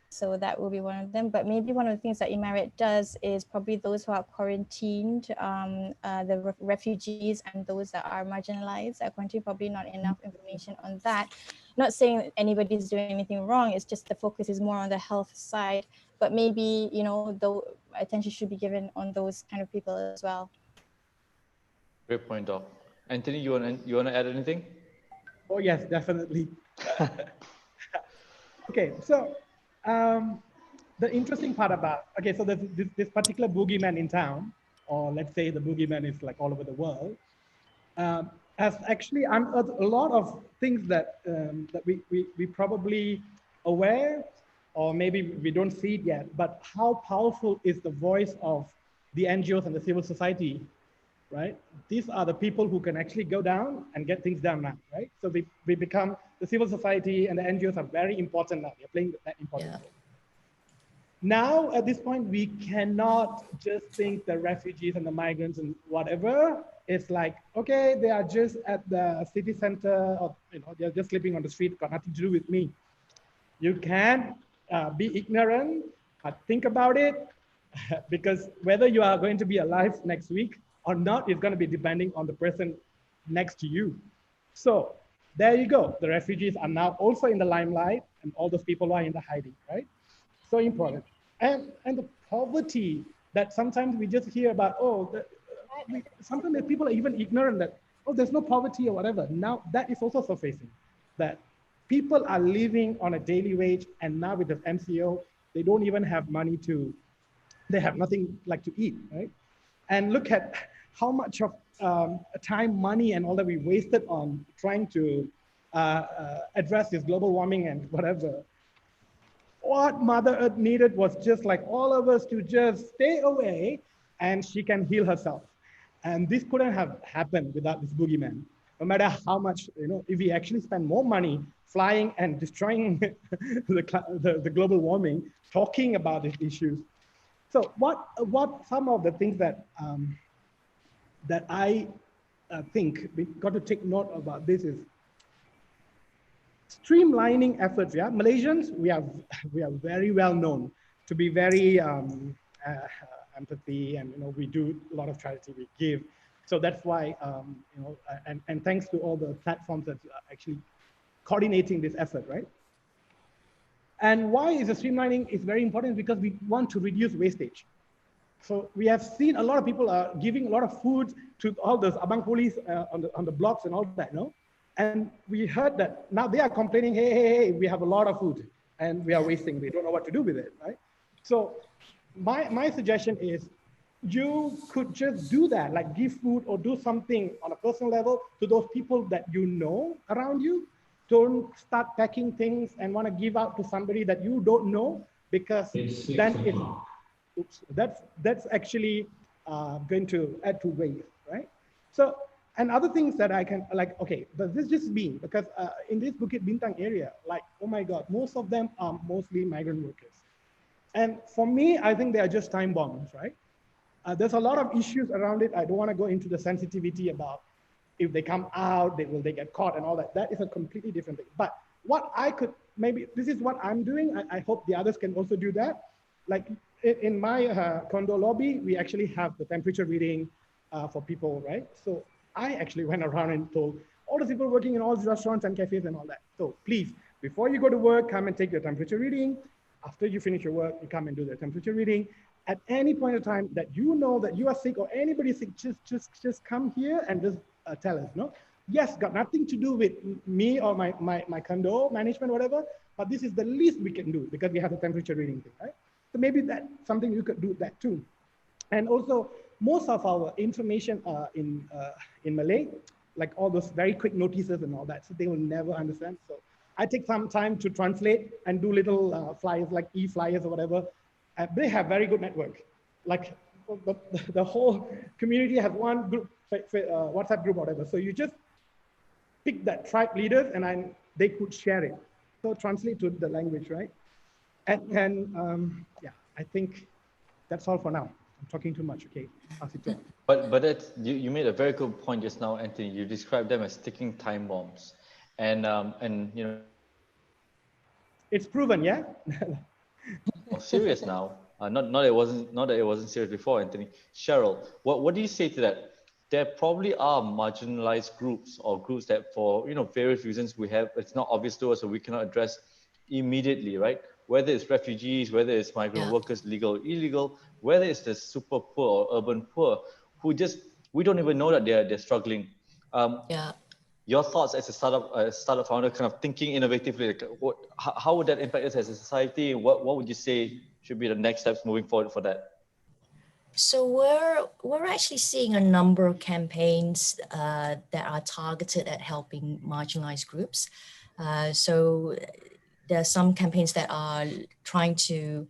[SPEAKER 1] So that will be one of them. But maybe one of the things that Emaret does is probably those who are quarantined, the refugees and those that are marginalized are quarantined, probably not enough information on that. Not saying anybody's doing anything wrong, it's just the focus is more on the health side. But maybe, you know, though, attention should be given on those kind of people as well.
[SPEAKER 2] Great point, Doc. Anthony, you want to add anything?
[SPEAKER 3] Oh yes, definitely. Okay, so the interesting part about, so there's this particular boogeyman in town, or let's say the boogeyman is like all over the world, has actually unearthed a lot of things that that we probably aware, or maybe we don't see it yet, but how powerful is the voice of the NGOs and the civil society, right? These are the people who can actually go down and get things done now, right? So we become, the civil society and the NGOs are very important now. They're playing that important role. Now, at this point, we cannot just think the refugees and the migrants and whatever. It's like, okay, they are just at the city center, or, you know, they're just sleeping on the street, got nothing to do with me. You can be ignorant, but think about it, because whether you are going to be alive next week or not is going to be depending on the person next to you. So there you go. The refugees are now also in the limelight, and all those people are in the hiding, right? So important. And the poverty that sometimes we just hear about, sometimes people are even ignorant that, oh, there's no poverty or whatever. Now that is also surfacing, that people are living on a daily wage, and now with the MCO, they don't even have money they have nothing like to eat, right? And look at how much of time, money, and all that we wasted on trying to address this global warming and whatever. What Mother Earth needed was just like all of us to just stay away, and she can heal herself. And this couldn't have happened without this boogeyman. No matter how much, if we actually spend more money flying and destroying the global warming, talking about these issues. So what some of the things that that I think we got to take note about this is streamlining efforts. Yeah, Malaysians, we are very well known to be very empathy, and we do a lot of charity, we give. So that's why and thanks to all the platforms that are actually coordinating this effort, right? And why is the streamlining is very important? Because we want to reduce wastage. So we have seen a lot of people are giving a lot of food to all those abang police on the blocks and all that, no? And we heard that now they are complaining, hey, we have a lot of food and we are wasting. We don't know what to do with it, right? So my suggestion is you could just do that, like give food or do something on a personal level to those people that you know around you. Don't start packing things and want to give out to somebody that you don't know, because then that's actually going to add to waste, right? So, and other things that I can, like, okay, but this just mean, because in this Bukit Bintang area, like, oh my God, most of them are mostly migrant workers. And for me, I think they are just time bombs, right? There's a lot of issues around it. I don't want to go into the sensitivity about if they come out, will they get caught and all that. That is a completely different thing. But what I could, maybe this is what I'm doing. I hope the others can also do that. Like in my condo lobby, we actually have the temperature reading for people, right? So I actually went around and told all the people working in all the restaurants and cafes and all that. So please, before you go to work, come and take your temperature reading. After you finish your work, you come and do the temperature reading. At any point of time that you know that you are sick or anybody sick, just come here and just tell us, no? Yes, got nothing to do with me or my condo management, whatever, but this is the least we can do because we have the temperature reading thing, right? So maybe that's something you could do that too. And also, most of our information in Malay, like all those very quick notices and all that, so they will never understand. So I take some time to translate and do little flyers like e-flyers or whatever. They have very good network. Like the whole community has one group, WhatsApp group or whatever. So you just pick that tribe leaders and they could share it. So translate to the language, right? And yeah, I think that's all for now. I'm talking too much, okay?
[SPEAKER 2] But that's, you made a very good point just now, Anthony. You described them as ticking time bombs. And you know,
[SPEAKER 3] it's proven, yeah?
[SPEAKER 2] Serious now. Not that it wasn't serious before, Anthony. Cheryl, what do you say to that? There probably are marginalized groups or groups that for various reasons it's not obvious to us, so we cannot address immediately, right? Whether it's refugees, whether it's migrant workers, legal, illegal, whether it's the super poor or urban poor, we don't even know that they're struggling. Your thoughts as a startup founder, kind of thinking innovatively, like how would that impact us as a society? What would you say should be the next steps moving forward for that?
[SPEAKER 5] So we're actually seeing a number of campaigns that are targeted at helping marginalized groups. So there are some campaigns that are trying to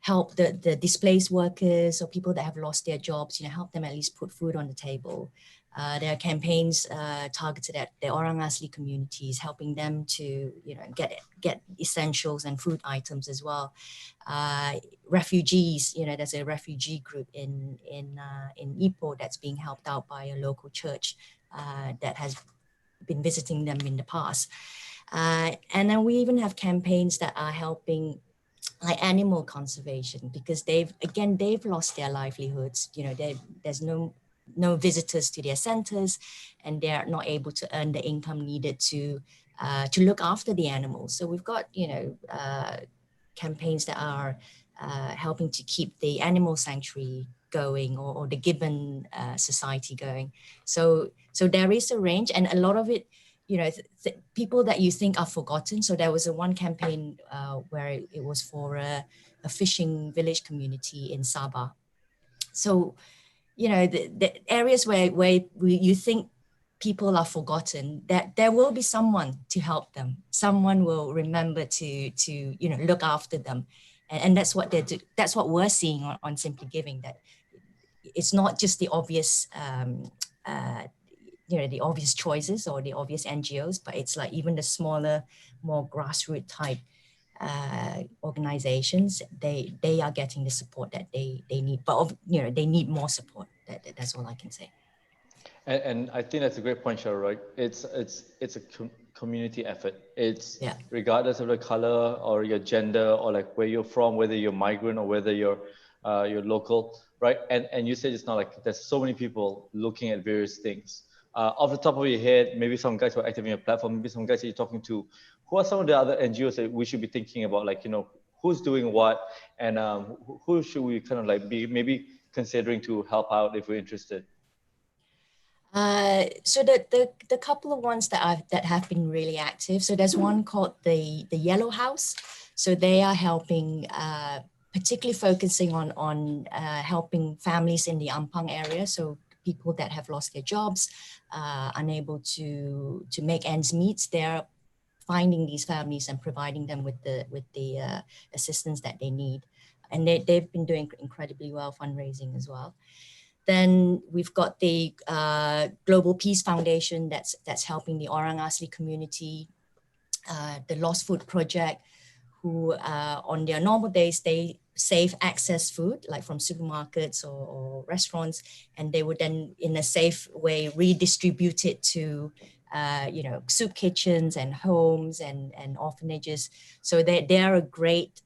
[SPEAKER 5] help the displaced workers or people that have lost their jobs, help them at least put food on the table. There are campaigns targeted at the Orang Asli communities, helping them to get essentials and food items as well. Refugees, there's a refugee group in Ipoh that's being helped out by a local church that has been visiting them in the past. And then we even have campaigns that are helping like animal conservation, because they've lost their livelihoods. You know, there's no visitors to their centers, and they're not able to earn the income needed to look after the animals. So we've got, you know, campaigns that are helping to keep the animal sanctuary going, or the Gibbon Society going. So there is a range, and a lot of it, you know, people that you think are forgotten. So there was one campaign where it was for a fishing village community in Sabah. So, you know, the areas where you think people are forgotten, that there will be someone to help them. Someone will remember to you know, look after them, and that's what that's what we're seeing on Simply Giving. That it's not just the obvious. You know, the obvious choices or the obvious NGOs, but it's like even the smaller, more grassroots type organizations, they are getting the support that they need, but you know, they need more support. That's all I can say.
[SPEAKER 2] And I think that's a great point, Cheryl, right? It's a community effort. It's regardless of the color or your gender or like where you're from, whether you're migrant or whether you're local, right? And you said it's not like there's so many people looking at various things. Off the top of your head, maybe some guys who are active in your platform, maybe some guys that you're talking to, who are some of the other NGOs that we should be thinking about, like, you know, who's doing what, and who should we kind of like be maybe considering to help out if we're interested?
[SPEAKER 5] So the couple of ones that have been really active. So there's one called the Yellow House. So they are helping, particularly focusing on helping families in the Ampang area. So people that have lost their jobs, unable to make ends meet. They're finding these families and providing them with the assistance that they need. And they've been doing incredibly well fundraising as well. Then we've got the Global Peace Foundation that's helping the Orang Asli community, the Lost Food Project, who on their normal days, they save access food, like from supermarkets or restaurants, and they would then, in a safe way, redistribute it to you know, soup kitchens and homes and orphanages. So they're a great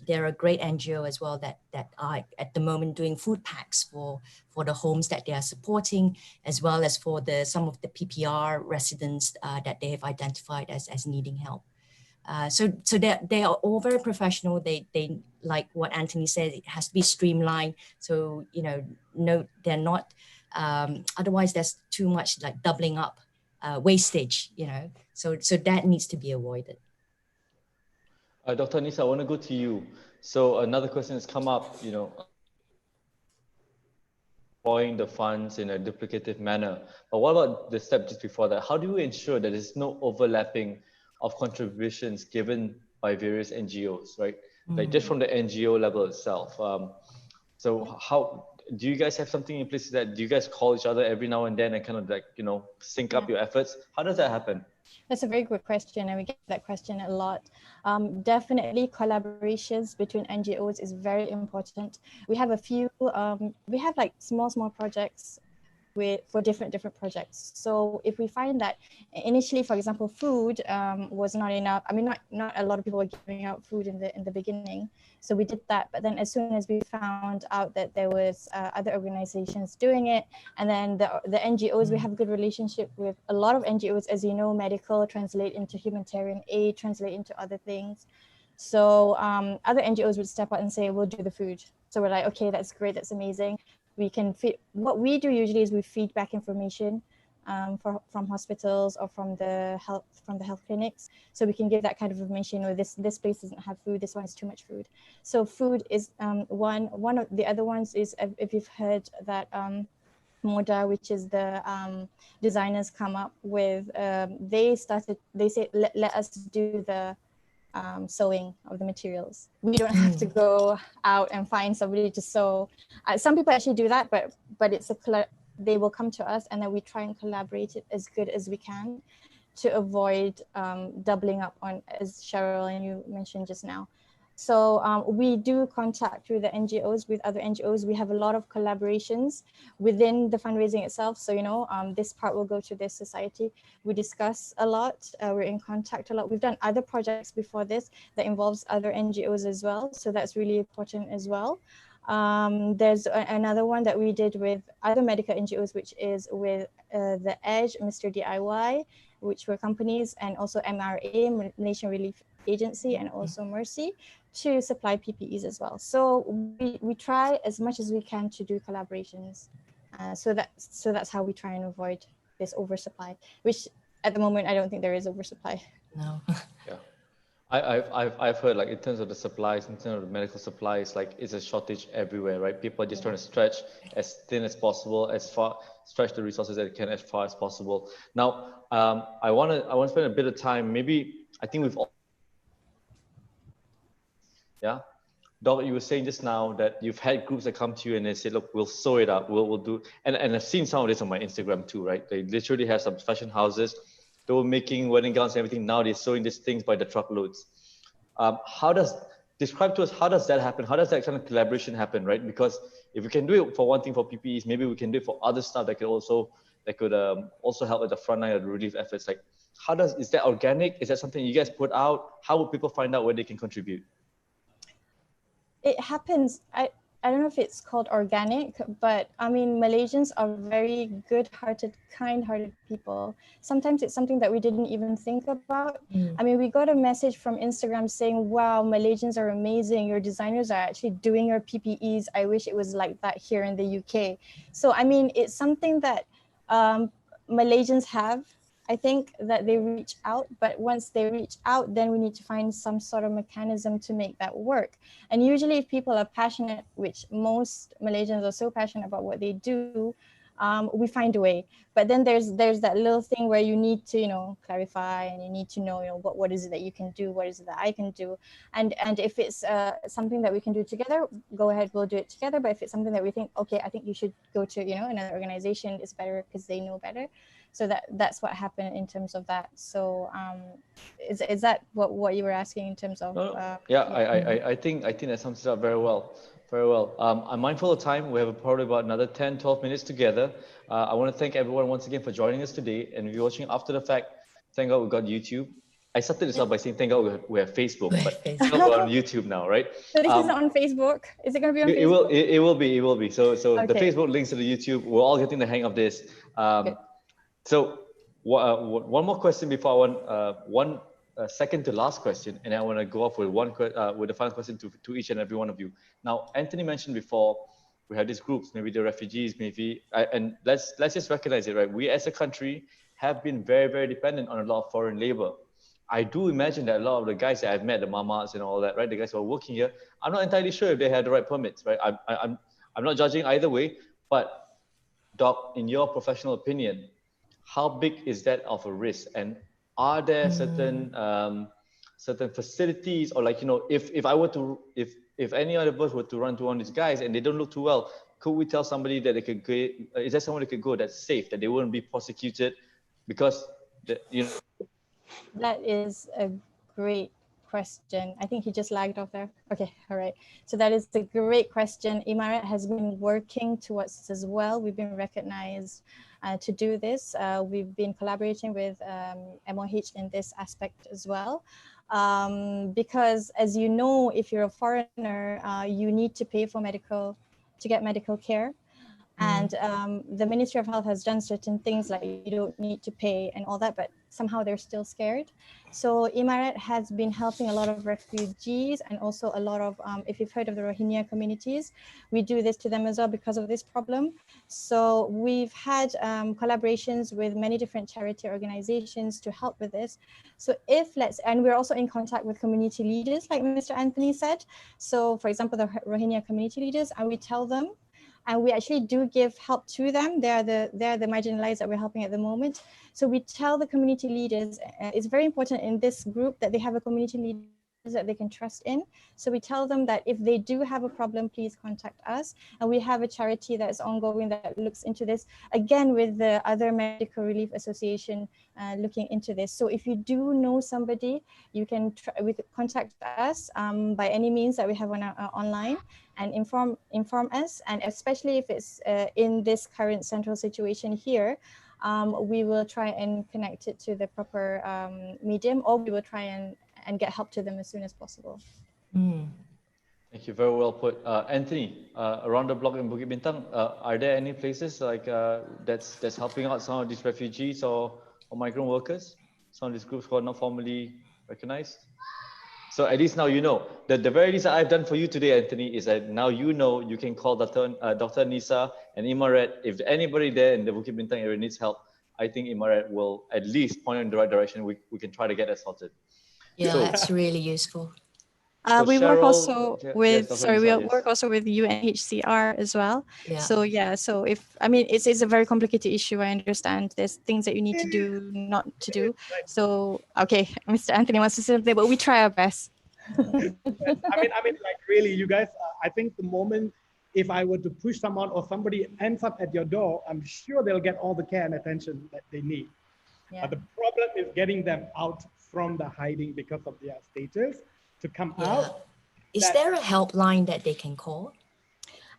[SPEAKER 5] NGO as well that are at the moment doing food packs for the homes that they are supporting, as well as for some of the PPR residents that they have identified as needing help. So they are all very professional. They like what Anthony said, it has to be streamlined. So, you know, no, they're not, otherwise there's too much like doubling up wastage, you know, so that needs to be avoided.
[SPEAKER 2] Dr. Anissa, I want to go to you. So another question has come up, you know, deploying the funds in a duplicative manner. But what about the step just before that? How do you ensure that there's no overlapping of contributions given by various NGOs, right? Like just from the NGO level itself. So how do you guys have something in place that do you guys call each other every now and then and kind of like, you know, sync up your efforts? How does that happen?
[SPEAKER 1] That's a very good question, and we get that question a lot. Definitely collaborations between NGOs is very important. We have a few, we have like small projects for different projects. So if we find that initially, for example, food was not enough. I mean, not a lot of people were giving out food in the beginning. So we did that. But then as soon as we found out that there was other organizations doing it, and then the NGOs, we have a good relationship with a lot of NGOs, as you know, medical translate into humanitarian aid, translate into other things. So other NGOs would step out and say, we'll do the food. So we're like, okay, that's great, that's amazing. We can feed. What we do usually is we feed back information from hospitals or from the health clinics, so we can give that kind of information. Or this place doesn't have food. This one has too much food. So food is one. One of the other ones is, if you've heard that Moda, which is the designers come up with. They say let us do the sewing of the materials. We don't have to go out and find somebody to sew. Some people actually do that, but they will come to us, and then we try and collaborate it as good as we can to avoid doubling up on, as Cheryl and you mentioned just now. So we do contact with the NGOs, with other NGOs. We have a lot of collaborations within the fundraising itself. So, this part will go to this society. We discuss a lot. We're in contact a lot. We've done other projects before this that involves other NGOs as well. So that's really important as well. There's another one that we did with other medical NGOs, which is with the Edge, Mr. DIY, which were companies, and also MRA, Malaysian Relief Agency, and also Mercy, to supply PPEs as well. So we try as much as we can to do collaborations. So that's how we try and avoid this oversupply, which at the moment, I don't think there is oversupply.
[SPEAKER 5] No.
[SPEAKER 2] Yeah. I've heard, like, in terms of the supplies, in terms of the medical supplies, like, it's a shortage everywhere, right? People are just trying to stretch as thin as possible, stretch the resources that they can as far as possible. Now, I want to spend a bit of time. Maybe I think we've all, yeah. Doc, you were saying just now that you've had groups that come to you and they say, look, we'll sew it up, we'll do, and I've seen some of this on my Instagram too, right? They literally have some fashion houses. They were making wedding gowns and everything. Now they're sewing these things by the truckloads. Describe to us, how does that happen? How does that kind of collaboration happen, right? Because if we can do it for one thing for PPEs, maybe we can do it for other stuff that could also help with the frontline of the relief efforts. Like, is that organic? Is that something you guys put out? How would people find out where they can contribute?
[SPEAKER 1] It happens. I don't know if it's called organic, but I mean, Malaysians are very good-hearted, kind-hearted people. Sometimes it's something that we didn't even think about. I mean, we got a message from Instagram saying, wow, Malaysians are amazing. Your designers are actually doing your PPEs. I wish it was like that here in the UK. So, I mean, it's something that Malaysians have. I think that they reach out, but once they reach out, then we need to find some sort of mechanism to make that work. And usually if people are passionate, which most Malaysians are so passionate about what they do, we find a way. But then there's that little thing where you need to, clarify, and you need to know, what is it that you can do? What is it that I can do? And if it's something that we can do together, go ahead, we'll do it together. But if it's something that we think, okay, I think you should go to, another organization, it's better because they know better. So that's what happened in terms of that. So is that what you were asking in terms of?
[SPEAKER 2] I think that sums it up very well. Very well. I'm mindful of time. We have probably about another 10, 12 minutes together. I want to thank everyone once again for joining us today. And if you're watching after the fact, thank God we got YouTube. I started this off by saying thank God we have Facebook, but we're on YouTube now, right?
[SPEAKER 1] So this is on Facebook. Is it going to be on Facebook?
[SPEAKER 2] It will be. So okay. The Facebook links to the YouTube. We're all getting the hang of this. So one more question before I want one second to last question, and I want to go off with with the final question to each and every one of you. Now, Anthony mentioned before, we have these groups, maybe the refugees, and let's just recognize it, right? We as a country have been very, very dependent on a lot of foreign labor. I do imagine that a lot of the guys that I've met, the mamas and all that, right? The guys who are working here, I'm not entirely sure if they have the right permits, right? I'm not judging either way, but Doc, in your professional opinion, how big is that of a risk? And are there certain facilities, or if any other of us were to run to one of these guys and they don't look too well, could we tell somebody that they could go? Is there someone that could go that's safe, that they wouldn't be prosecuted because
[SPEAKER 1] That is a great question. I think he just lagged off there. Okay, all right. So that is a great question. Emirat has been working towards this as well. We've been recognized to do this. We've been collaborating with MOH in this aspect as well. Because as you know, if you're a foreigner, you need to pay for to get medical care. And the Ministry of Health has done certain things like you don't need to pay and all that, but somehow they're still scared. So Emirat has been helping a lot of refugees and also a lot of, if you've heard of the Rohingya communities, we do this to them as well because of this problem. So we've had collaborations with many different charity organizations to help with this. So and we're also in contact with community leaders, like Mr. Anthony said. So for example, the Rohingya community leaders, and we tell them, and we actually do give help to them. They're the marginalized that we're helping at the moment. So we tell the community leaders, it's very important in this group that they have a community leader that they can trust in. So we tell them that if they do have a problem, please contact us. And we have a charity that is ongoing that looks into this, again, with the other Medical Relief Association looking into this. So if you do know somebody, you can contact us by any means that we have on our online, and inform us. And especially if it's in this current central situation here, we will try and connect it to the proper medium, or we will try and get help to them as soon as possible.
[SPEAKER 2] Thank you, very well put. Anthony, around the block in Bukit Bintang, are there any places like that's helping out some of these refugees or migrant workers, some of these groups who are not formally recognized? So at least now you know. The very least that I've done for you today, Anthony, is that now you know you can call Dr. Nisa and Imaret. If anybody there in the Bukit Bintang area needs help, I think Imaret will at least point in the right direction. We can try to get that sorted.
[SPEAKER 5] Yeah, so, that's really useful.
[SPEAKER 1] So we work also with, work also with UNHCR as well. Yeah. So yeah, so if, I mean, it's a very complicated issue. I understand there's things that you need to do, not to do. So, okay, Mr. Anthony wants to say something, but we try our best.
[SPEAKER 3] I mean, like really, you guys, I think the moment, if I were to push someone or somebody ends up at your door, I'm sure they'll get all the care and attention that they need. Yeah. But the problem is getting them out from the hiding because of their status. To come out.
[SPEAKER 5] Is there a helpline that they can call?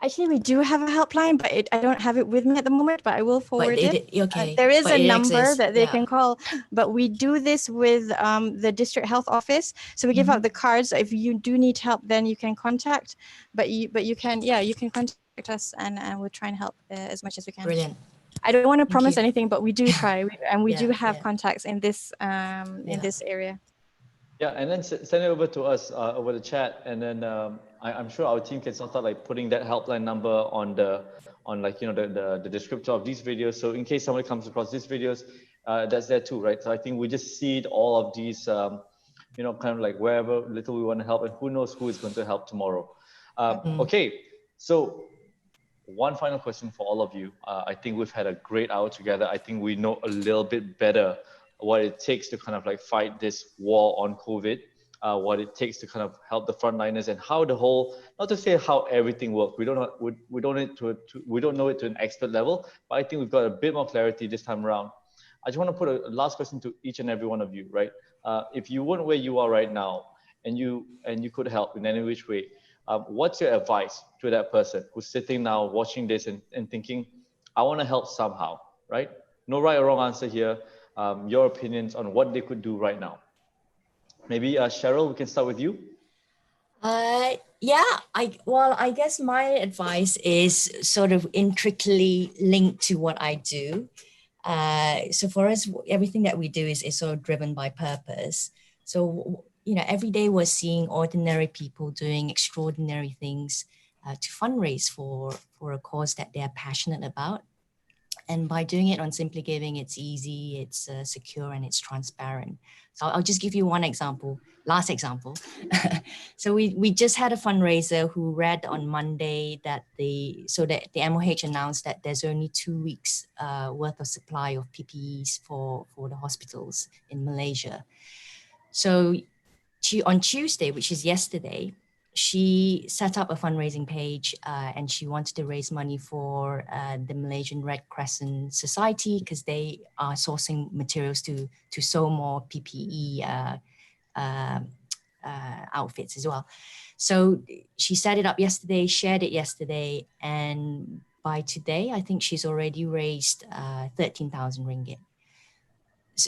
[SPEAKER 1] Actually, we do have a helpline, but I don't have it with me at the moment, but I will forward it.
[SPEAKER 5] Okay.
[SPEAKER 1] There is a number that they can call, but we do this with the district health office. So we give out the cards. If you do need help, then you can contact, but you can contact us, and we'll try and help as much as we can.
[SPEAKER 5] Brilliant.
[SPEAKER 1] I don't want to promise anything, but we do try, and we do have contacts in this this area.
[SPEAKER 2] Yeah, and then send it over to us over the chat, and then I'm sure our team can sort out like putting that helpline number on the descriptor of these videos. So in case somebody comes across these videos, that's there too, right? So I think we just seed all of these, kind of like wherever little we want to help, and who knows who is going to help tomorrow. Okay, so one final question for all of you. I think we've had a great hour together. I think we know a little bit better what it takes to kind of like fight this war on COVID, what it takes to kind of help the frontliners, and how the whole, not to say how everything works, we don't know it to an expert level, but I think we've got a bit more clarity this time around. I just want to put a last question to each and every one of you, right? If you weren't where you are right now, and you could help in any which way, what's your advice to that person who's sitting now watching this and thinking, I want to help somehow, right? No right or wrong answer here. Your opinions on what they could do right now. Maybe Cheryl, we can start with you.
[SPEAKER 5] I guess my advice is sort of intricately linked to what I do. So for us, everything that we do is sort of driven by purpose. So, every day we're seeing ordinary people doing extraordinary things to fundraise for a cause that they're passionate about. And by doing it on Simply Giving, it's easy, it's secure, and it's transparent. So I'll just give you one example, last example. So we just had a fundraiser who read on Monday that the MOH announced that there's only 2 weeks worth of supply of PPEs for the hospitals in Malaysia. So on Tuesday, which is yesterday, she set up a fundraising page and she wanted to raise money for the Malaysian Red Crescent Society, because they are sourcing materials to sew more PPE outfits as well. So she set it up yesterday, shared it yesterday, and by today, I think she's already raised 13,000 ringgit.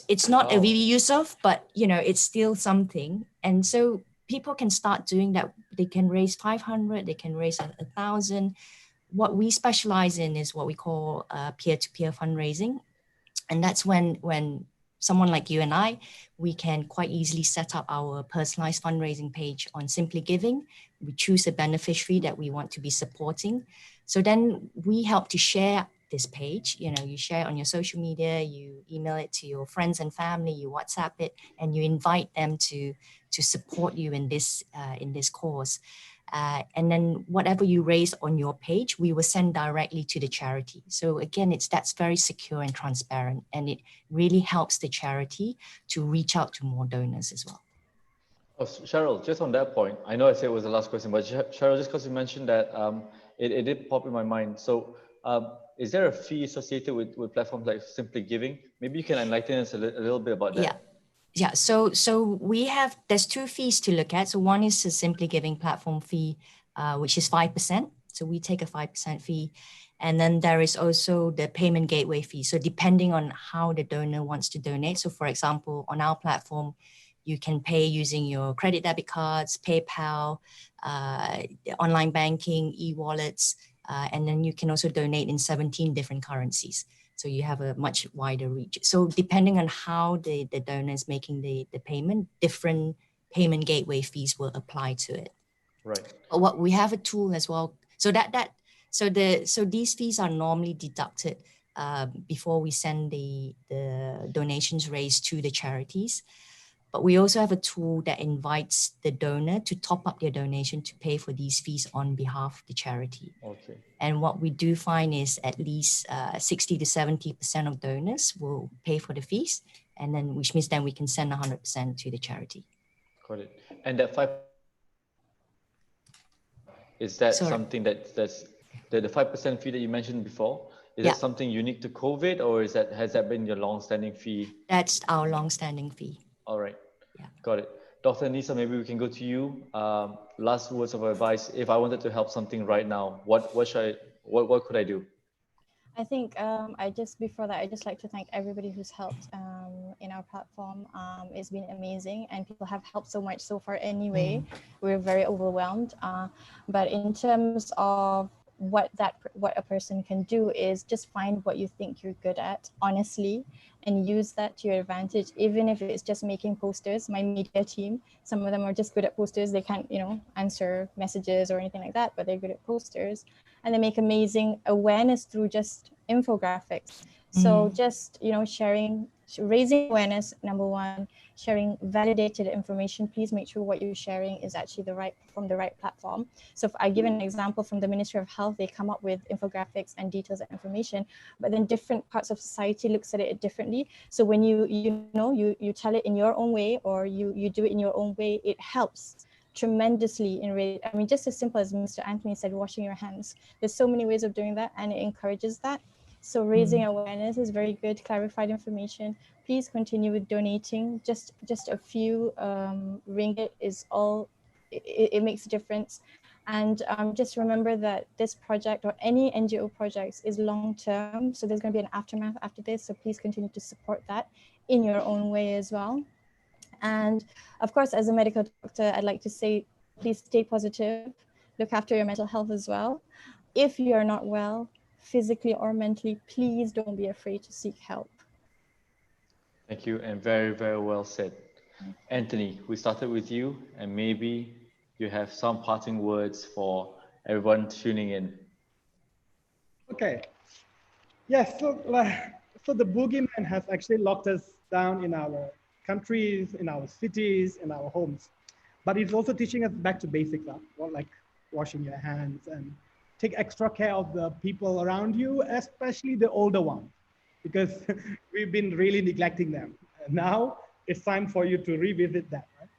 [SPEAKER 5] It's not a really use of, but it's still something. And so people can start doing that. They can raise 500, they can raise 1,000. What we specialize in is what we call peer-to-peer fundraising. And that's when someone like you and I, we can quite easily set up our personalized fundraising page on Simply Giving. We choose a beneficiary that we want to be supporting. So then we help to share this page. You share it on your social media, you email it to your friends and family, you WhatsApp it, and you invite them to support you in this cause. And then whatever you raise on your page, we will send directly to the charity. So again, that's very secure and transparent, and it really helps the charity to reach out to more donors as well.
[SPEAKER 2] Oh, Cheryl, just on that point, I know I said it was the last question, but Cheryl, just because you mentioned that, it did pop in my mind. So, is there a fee associated with platforms like Simply Giving? Maybe you can enlighten us a little bit about that.
[SPEAKER 5] Yeah. Yeah, so there's two fees to look at. So one is the Simply Giving platform fee, which is 5%. So we take a 5% fee. And then there is also the payment gateway fee. So depending on how the donor wants to donate. So for example, on our platform, you can pay using your credit debit cards, PayPal, online banking, e-wallets, and then you can also donate in 17 different currencies. So you have a much wider reach. So depending on how the donor is making the payment, different payment gateway fees will apply to it.
[SPEAKER 2] Right.
[SPEAKER 5] But what we have a tool as well. So so these fees are normally deducted before we send the donations raised to the charities. But we also have a tool that invites the donor to top up their donation to pay for these fees on behalf of the charity.
[SPEAKER 2] Okay.
[SPEAKER 5] And what we do find is at least 60 to 70% of donors will pay for the fees, and then which means then we can send 100% to the charity.
[SPEAKER 2] Got it. And that 5%, is that something that's the 5% fee that you mentioned before? Is that something unique to COVID, or has that been your long-standing fee?
[SPEAKER 5] That's our long-standing fee.
[SPEAKER 2] All right.
[SPEAKER 5] Yeah.
[SPEAKER 2] Got it. Dr. Nisa, maybe we can go to you. Last words of advice. If I wanted to help something right now, what could I do?
[SPEAKER 1] I think before that, I just like to thank everybody who's helped in our platform. It's been amazing, and people have helped so much so far anyway. We're very overwhelmed. But in terms of what a person can do is just find what you think you're good at, honestly, and use that to your advantage, even if it's just making posters. My media team, some of them are just good at posters. They can't, answer messages or anything like that, but they're good at posters. And they make amazing awareness through just infographics. So just, raising awareness, number one, sharing validated information. Please make sure what you're sharing is actually from the right platform. So if I give an example from the Ministry of Health, they come up with infographics and details and information, but then different parts of society looks at it differently. So when you tell it in your own way, or you do it in your own way, it helps tremendously just as simple as Mr. Anthony said, washing your hands. There's so many ways of doing that, and it encourages that. So raising awareness is very good. Clarified information. Please continue with donating. Just a few ringgit is all. It makes a difference. And just remember that this project, or any NGO projects, is long term. So there's going to be an aftermath after this. So please continue to support that in your own way as well. And of course, as a medical doctor, I'd like to say, please stay positive, look after your mental health as well. If you're not well, physically or mentally, please don't be afraid to seek help.
[SPEAKER 2] Thank you, and very, very well said. Anthony, we started with you, and maybe you have some parting words for everyone tuning in.
[SPEAKER 3] Okay. Yes, so the boogeyman has actually locked us down in our countries, in our cities, in our homes. But it's also teaching us back to basics, like washing your hands, and take extra care of the people around you, especially the older ones, because we've been really neglecting them. And now it's time for you to revisit that, right?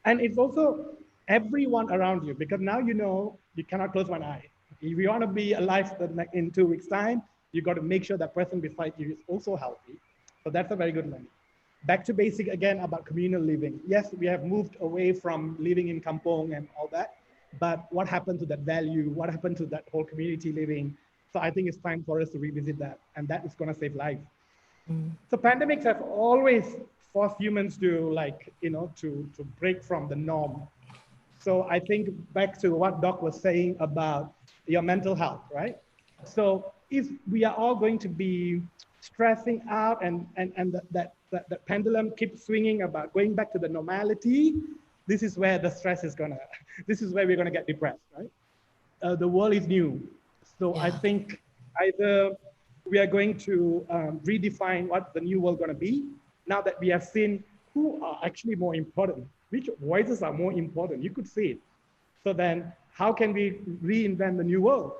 [SPEAKER 3] And it's also everyone around you, because now you cannot close one eye. If you want to be alive in 2 weeks' time, you got to make sure that person beside you is also healthy. So that's a very good learning. Back to basic again about communal living. Yes, we have moved away from living in kampong and all that, but what happened to that value? What happened to that whole community living? So I think it's time for us to revisit that, and that is going to save lives. So pandemics have always forced humans to to break from the norm. So I think back to what Doc was saying about your mental health, right? So if we are all going to be stressing out and that pendulum keeps swinging about going back to the normality, this is where the stress is this is where we're gonna get depressed, right? The world is new. So I think either we are going to redefine what the new world gonna be, now that we have seen who are actually more important, which voices are more important, you could see it. So then how can we reinvent the new world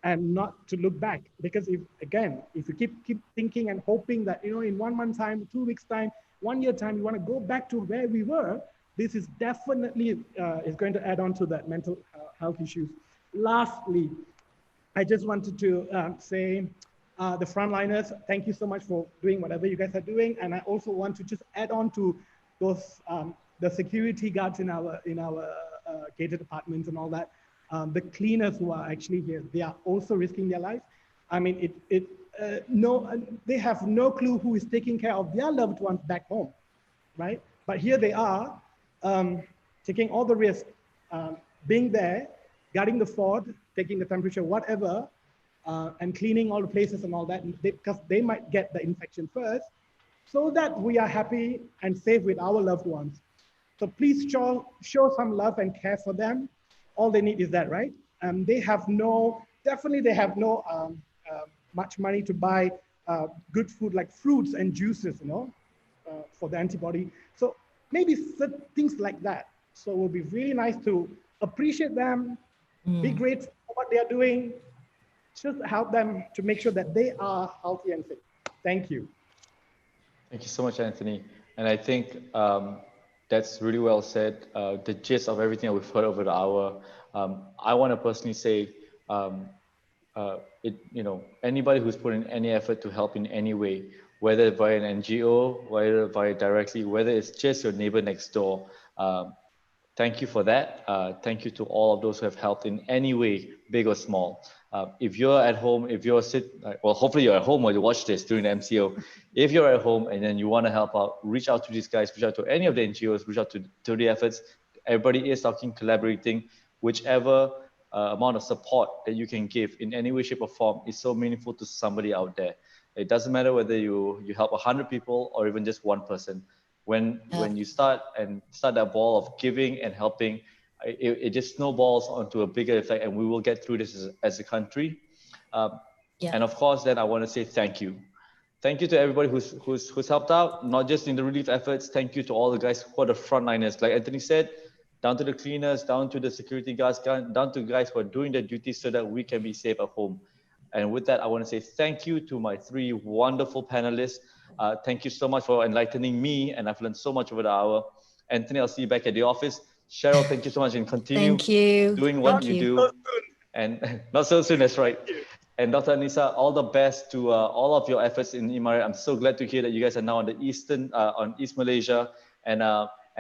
[SPEAKER 3] and not to look back? Because if you keep thinking and hoping that, in 1 month time, 2 weeks time, 1 year time, you want to go back to where we were, this is definitely is going to add on to that mental health issues. Lastly, I just wanted to say the frontliners, thank you so much for doing whatever you guys are doing. And I also want to just add on to those, the security guards in our gated apartments and all that. The cleaners who are actually here, they are also risking their lives. I mean, they have no clue who is taking care of their loved ones back home, right? But here they are, taking all the risk, being there, guarding the fort, taking the temperature, whatever, and cleaning all the places and all that, because they might get the infection first, so that we are happy and safe with our loved ones. So please show some love and care for them. All they need is that, right? They have definitely they have no much money to buy good food like fruits and juices, for the antibody. So maybe things like that. So it will be really nice to appreciate them, be grateful for what they are doing, just help them to make sure that they are healthy and fit. Thank you.
[SPEAKER 2] Thank you so much, Anthony. And I think that's really well said. The gist of everything that we've heard over the hour. I want to personally say, anybody who's put in any effort to help in any way, whether via an NGO, whether via directly, whether it's just your neighbor next door, thank you for that. Thank you to all of those who have helped in any way, big or small. If you're at home, hopefully you're at home while you watch this during the MCO. If you're at home and then you want to help out, reach out to these guys, reach out to any of the NGOs, reach out to the efforts. Everybody is talking, collaborating, whichever amount of support that you can give in any way, shape or form is so meaningful to somebody out there. It doesn't matter whether you help 100 people or even just one person. When you start that ball of giving and helping, it just snowballs onto a bigger effect, and we will get through this as a country. And of course, then I want to say thank you. Thank you to everybody who's helped out, not just in the relief efforts. Thank you to all the guys who are the frontliners. Like Anthony said, down to the cleaners, down to the security guards, down to guys who are doing their duties so that we can be safe at home. And with that, I want to say thank you to my three wonderful panelists. Thank you so much for enlightening me, and I've learned so much over the hour. Anthony, I'll see you back at the office. Cheryl, thank you so much, and continue doing what you do. And not so soon, that's right. And Dr. Anissa, all the best to all of your efforts in Imaret. I'm so glad to hear that you guys are now on the on East Malaysia, and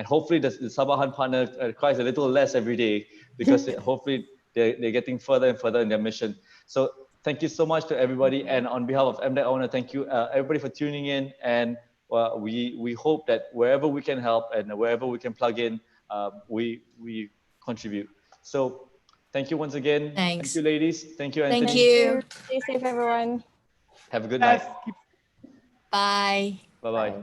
[SPEAKER 2] hopefully the Sabahan partner cries a little less every day, because hopefully they're getting further and further in their mission. So thank you so much to everybody, and on behalf of MDEC, I want to thank you everybody for tuning in, and we hope that wherever we can help and wherever we can plug in, we contribute. So thank you once again.
[SPEAKER 5] Thanks.
[SPEAKER 2] Thank you, ladies. Thank you, Anthony.
[SPEAKER 5] Thank you.
[SPEAKER 1] Stay safe, everyone.
[SPEAKER 2] Have a good night.
[SPEAKER 5] Bye.
[SPEAKER 2] Bye-bye.